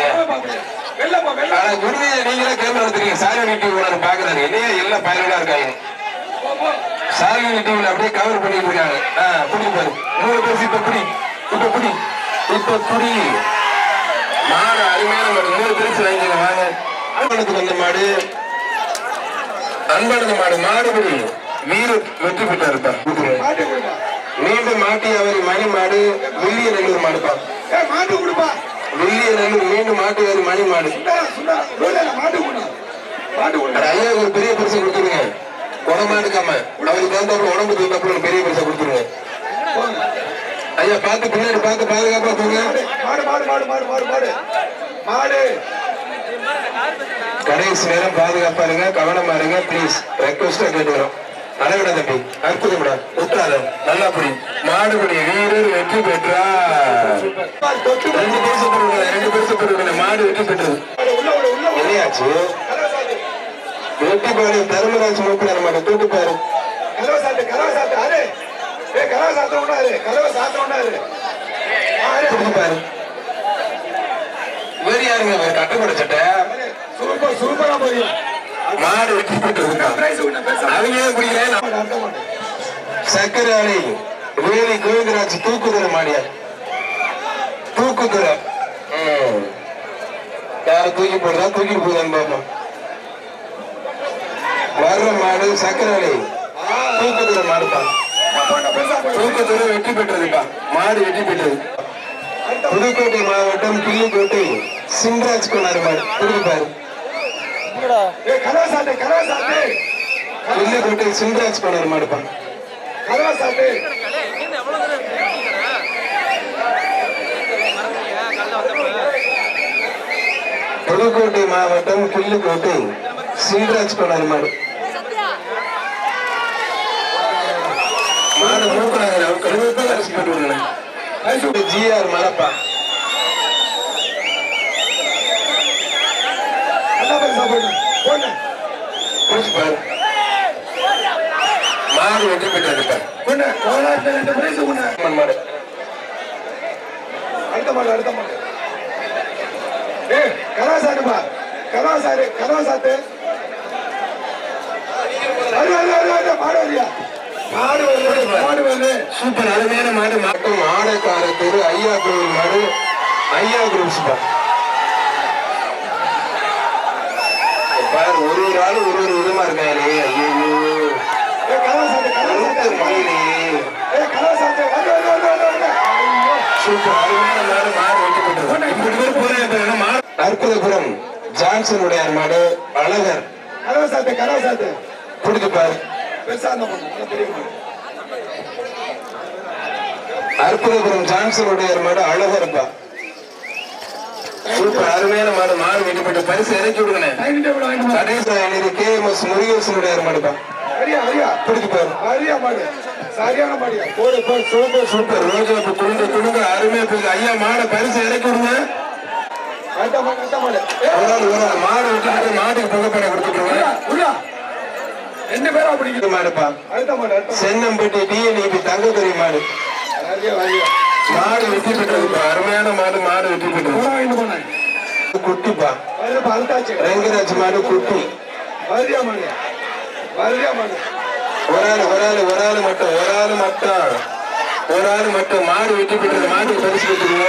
குருவிய நீங்களே கேமரா எடுத்துறீங்க. சாலினி டிவி ஓனர் பாக்குறாரு. என்னையா எல்லாம் பயனுள்ளா இருக்காங்க. சாலினி டிவில அப்படியே கவர் பண்ணிட்டு இருக்காங்க. பிடிச்சு பாரு 3 பேர் இப்ப புடி இப்ப புடி. மாடு அருமையான மாடு 3 பேர் வாங்கிங்க வாங்க. அன்பனத்துக்கு வந்த மாடு அன்பனது மாடு மாடுபடி வீர வெற்றி பெற்றாருப்பா. மீண்டும் மாட்டி அவரி மணி மாடு வில்லியநல்லூர் மாடுப்பா. வில்லியநல்லூர் மீண்டும் மாட்டி அவரி மணி மாடு. ஐயா ஒரு பெரிய பரிசை கொடுத்துருங்க. உடம்பா இருக்காம அவருக்கு தகுந்தாப்புல உடம்பு தகுந்தாப்புல ஒரு பெரிய பரிசை கொடுத்துருங்க. ஐயா பார்த்து பின்னாடி பார்த்து பாதுகாப்பா போங்க. கடைசி நேரம் பாதுகாப்பா இருங்க, கவனமா இருங்க. பிளீஸ் ரெக்வஸ்டா கேட்டுக்கிறோம். அழகடா தம்பி அற்புதம்டா உற்றாத நல்லா புடி. மாடுபடி வீரர் வெற்றி பெற்றார். 2 பேர் பெறுவீங்க. மாடு வெற்றி பெற்றது. என்னையாச்சு வெற்றிப்பாடு தர்மராஜ் மூப்பினார் மாடு தூட்டு பாரு. பாரு வேறு யாருங்க கட்டுப்பட சட்டை சூப்பரா போய் மாடு வெற்றி பெற்றிருக்கா. அவங்க பிடிக்கிறேன். சக்கரை ஆலை வேலி கோவிந்தராஜ் தூக்குதுற மாடியா தூக்குதுற. யார தூக்கி போடுறா தூக்கிட்டு போகுதான்னு பாப்போம். வர்ற மாடு சக்கரை ஆலை தூக்குதுற மாடுப்பா. தூக்குதுற வெற்றி பெற்றதுப்பா. மாடு வெற்றி பெற்றது. புதுக்கோட்டை மாவட்டம் கிள்ளிக்கோட்டை சிம்ராஜ் கொண்டாரு மாடு புரிஞ்சுப்பாரு. கிள்ளிக்கோட்டை சிம்ராஜ் கொண்டாரு மாடுப்பா. புதுக்கோட்டை மாவட்டம் கிள்ளிக்கோட்டை சிம்ராஜ் கொண்டாரு மாடு. மாடு மூக்கிறாங்க. ஜிஆர் மரப்பா மாடு வெற்றி பெற்றது. சூப்பர் அருமையான மாடு. மட்டும் ஆடைக்கார தெரு ஐயா கோவில் மாடு ஐயா குரூப்ஸ் பாரு. ஒரு ஆளு ஒரு விதமா இருக்காரு. ஐயோ சூப்பர் அருமையான மாடு. மாடு வெற்றி பெற்றது. அற்புதபுரம் ஜான்சனுடைய மாடு அழகர் பிடிச்சு பாரு. அற்புதபுரம் ஜான்சனுடைய மாடு அழகர்ப்பா. சூப்பர் அருமையான மாடு. மாடு வெட்டி பெற்ற பரிசு இறக்கி விடுங்க. KMS முருகேசனுடைய மாடுப்பா. அரியா அரியா பிடிச்சு பாரு. அரியா மாடு சரியான மாடியா போடு போடு, சூப்பர் சூப்பர். ரோஜா பூ துணுங்க துணுங்க அருமையா போகுது. ஐயா மாடை பரிசு இறக்கி விடுங்க. அடுத்த மாடு அடுத்த மாடு ஒரு ஆள் மாடு விட்டு மாட்டுக்கு புகைப்படம் கொடுத்துருவாங்க. ரெண்டு பேரும் அப்படி இது மாடுப்பா, அடுத்த மாடு அடுத்த சென்னம்பட்டி டிஎன்இபி தங்கத்துறை மாடு. அரியா அரியா மாடு வெற்றி பெற்றதுப்பா, அருமையான மாடு. மாடு வெற்றி பெற்றது. போனா போனேன் குட்டிப்பா, அழுத்தாச்சு ரங்கராஜ் மாடு குட்டி. அரியா மாடு அரியா மாடு ஒரு ஆள் மட்டும் மாடு வெற்றி பெற்றது. மாட்டுக்கு பரிசு கொடுத்துருங்க.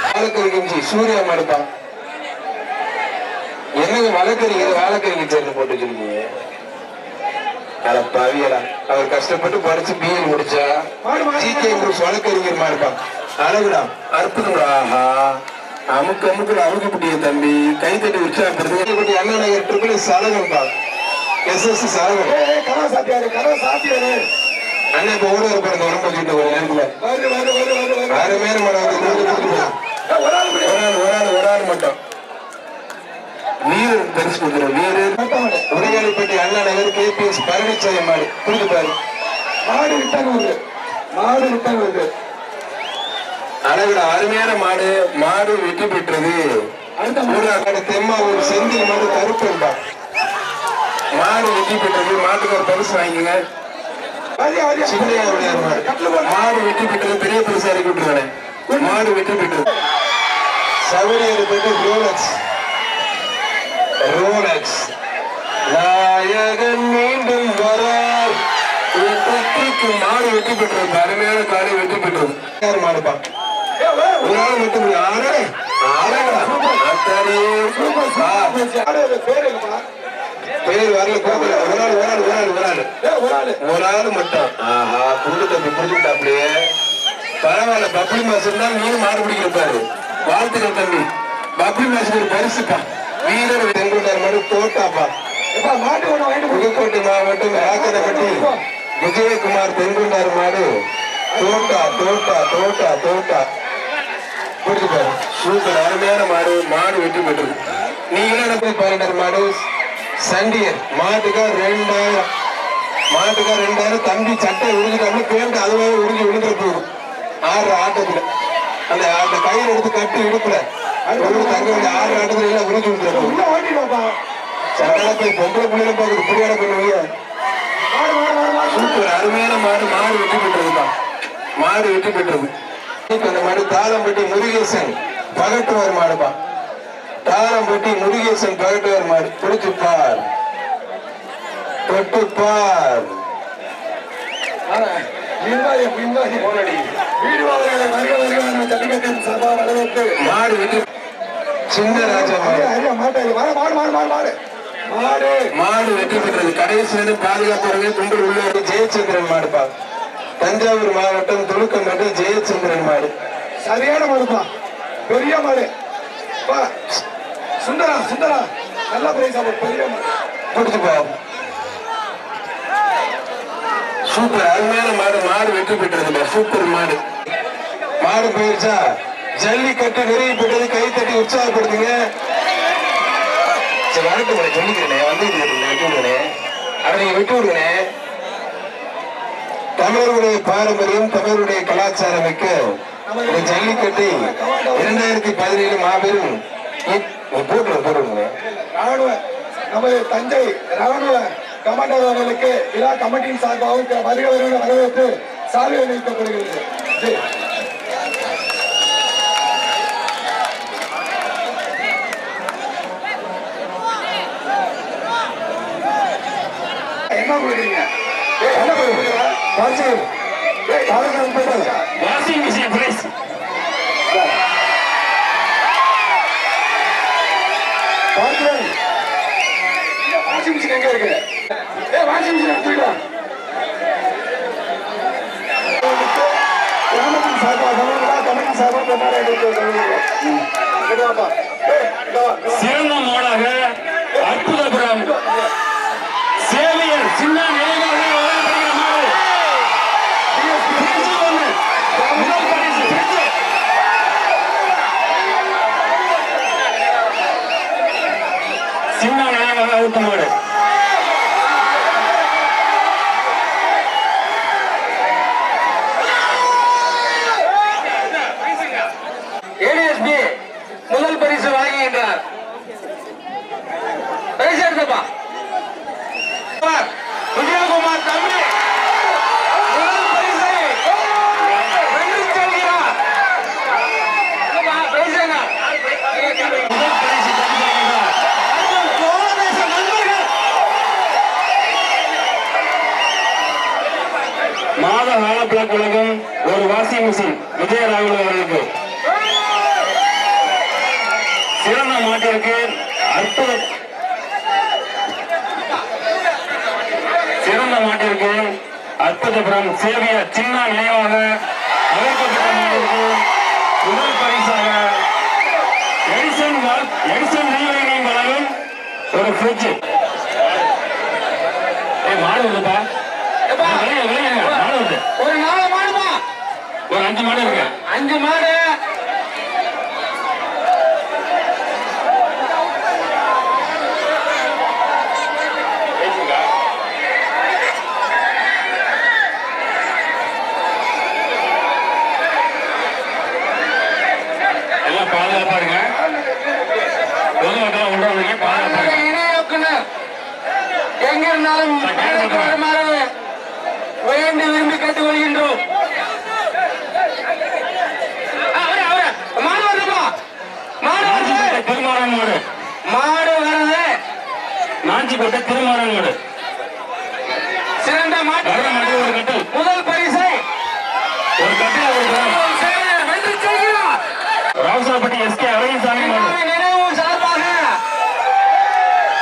வாழைக்கறி கஞ்சி சூர்யா மாடுப்பா. என்னங்க வாழைக்கறி கஞ்சி போட்டு வச்சிருக்கீங்க? பவியலா அவர் கஷ்டப்பட்டு படிச்சு பிஎல் முடிச்சா ஜிகே குரூப் வழக்கறிஞர் மாடுப்பா. அழகுடா, அற்புதம்டா. ஆஹா, அமுக்கு அமுக்கு புட்டிய தம்பி கை தட்டி உற்சாகப்படுத்து. Anna Nagar triple சலகம்பா, SS சலகம். கலா சாத்தியாரு அண்ணா இப்ப ஓடுவார் பாருங்க, உடம்பு வச்சுட்டு ஒரு நேரத்துல அருமையான மாடு. ஒரு ஆள் மட்டும் வீரர் பரிசு கொடுக்குற வீரர் உடையாளிப்பட்டி அண்ணா நகர் கேபிஎஸ் பழனிசாமி மாடு. புரிஞ்சு பாரு. மாடு ரிட்டர்ன் வருது அழகுடா, அருமையான மாடு. மாடு வெற்றி பெற்றது. அடுத்த தெம்மாவூர் செந்தில் மாடு கருப்பன்பா. மாடு வெற்றி பெற்றது. மாட்டுக்கு ஒரு பரிசு வாங்கிங்க. சின்னையாவுடைய மாடு வெற்றி பெற்றது. பெரிய பரிசு இறக்கி விட்டுருவானே. மாடு வெற்றி பெற்றது. சவரியர் பெற்று ரோலக்ஸ் நாயகன் மீண்டும் வரார். மாடு வெற்றி பெற்றது. அருமையான காலை வெற்றி பெற்றது. மாடுப்பா, ஒரு ஆள் மட்டும் பேர் வரல. ஒரு ஆள் மட்டும். ஆஹா, புது தம்பி புரிஞ்சுக்கிட்டாப்லையே. பரவாயில்ல, பப்ளி மாசம் தான் நீங்க மாடு பிடிக்கிறப்பாரு. வாழ்த்துக்கள் தம்பி. பப்ளி மாசத்துக்கு பரிசுப்பா. வீரர் செங்குண்டார் மாடு தோட்டாப்பா. புதுக்கோட்டை மாவட்டம் ராக்கனப்பட்டி விஜயகுமார் தென்குண்டார் மாடு தோட்டா. புரிஞ்சுப்பாரு. சூப்பர், அருமையான மாடு. மாடு வெற்றி பெற்றது. நீங்களும் போய் பாருங்க. மாடு சண்டியர் மாட்டுக்கா 2000 தம்பி சட்டை உறிஞ்சிட்டாங்க. பேண்ட் அதுவே உறிஞ்சி விழுந்துற போகும். ஆடுற ஆட்டத்துல அந்த கயிறு எடுத்து கட்டி இடுப்புல தங்க வேண்டிய 6 ஆட்டத்துல எல்லாம் உறிஞ்சி விழுந்துற சட்டை போய் பொம்பளை பிள்ளைல பாக்குது. புரியாத பண்ணுவீங்க. சூப்பர், அருமையான மாடு. மாடு வெற்றி பெற்றதுப்பா. மாடு வெற்றி பெற்றது. அந்த மாடு தாளம்பட்டி முருகேசன் பகட்டுவார் மாடுப்பா. தாளம்பட்டி முருகேசன் பகட்டுவார் மாடு. பிடிச்சுப்பார், தொட்டுப்பார். மாடு வெற்றி. சின்ன ராஜா மாடு வெற்றி பெற்றது. கடைசி பாதுகாப்பு கும்பல் உள்ளூர் ஜெயச்சந்திரன் மாடுப்பா. தஞ்சாவூர் மாவட்டம் துலுக்கம்பட்டி ஜெயச்சந்திரன் மாடு. சரியான மாடுப்பா, பெரிய மாடு. சுந்தரா நல்ல பிரைஸ். பெரிய மாடு பிடிச்சுப்பா. சூப்பர், அருமையான மாடு. மாடு வெற்றி பெற்றது. சூப்பர் மாடு. மாடு போயிருச்சா? ஜல்லிக்கட்டு நிறைவு பெற்றது. கை தட்டி உற்சாகப்படுத்துங்க. வரட்டு சொல்லிக்கிறேன் வந்து வெட்டி விடுறேன். அதை நீங்க வெட்டி விடுங்க. தமிழருடைய பாரம்பரியம், தமிழருடைய கலாச்சாரம் மிக்க இந்த ஜல்லிக்கட்டை 2017 மாபெரும் போட்டுருங்க. நமது தஞ்சை ராணுவ கமாண்டர் அவர்களுக்கு விழா கமிட்டியின் சார்பாக வருகிறவர்கள் வரவேற்று சாலை அளிக்கப்படுகிறது. என்ன கொடுக்குறீங்க? Washing machine price. Washing machine எங்க இருக்கு? வாஷிங் மிஷின் எடுத்துக்கிட்டா கிராமத்தின் சார்பாக கமிட்டி சார்பாக சிறந்த மாடாக அற்புதபுரம் சேவியர் சின்ன நிலையாக வழங்கப்படுகிற மாடு. முதல் பரிசு சின்ன நிலையாக ஊட்ட மாடு. மாத கால பிளாக் உலகம் ஒரு வாஷிங் மிஷின் விஜய ராகுல் அவர்களுக்கு. சிறந்த மாட்டிற்கு அற்புத சிறந்த மாட்டிற்கு அற்புதபுரம் சேவிய சின்ன நினைவாக அமைக்கப்பட்ட மாட்டிற்கு முதல் பரிசாக எடிசன் ரீவைனிங் வழங்கும் ஒரு ஃப்ரிட்ஜ். மாடு வருதுப்பா, மாடு வருது. ஒரு 4 மாடுமா, ஒரு 5 மாடு இருக்கு. 5 மாடு. எல்லாம் பாதுகாப்பா இருங்க. பொதுமக்கள் உண்டவங்க பாதுகாப்பா இருங்க. இணை இயக்குனர் எங்க இருந்தாலும் மேடைக்கு வருமாறு வேண்டி விரும்பி கேட்டுக்கொள்கின்றோம். மாடு வருதுப்பா, மாடு வருது, திருமாறன் மாடு, மாடு வருது. நாஞ்சிப்பட்ட திருமாறன் மாடு. சிறந்த மாட்டு வர்ற மாடு ஒரு கட்டு, முதல் பரிசை ஒரு கட்டு ஒரு கிராம். வென்று செல்கிறார். ராவசாப்பட்டி எஸ்கே அரவிந்த் சாமி மாடு.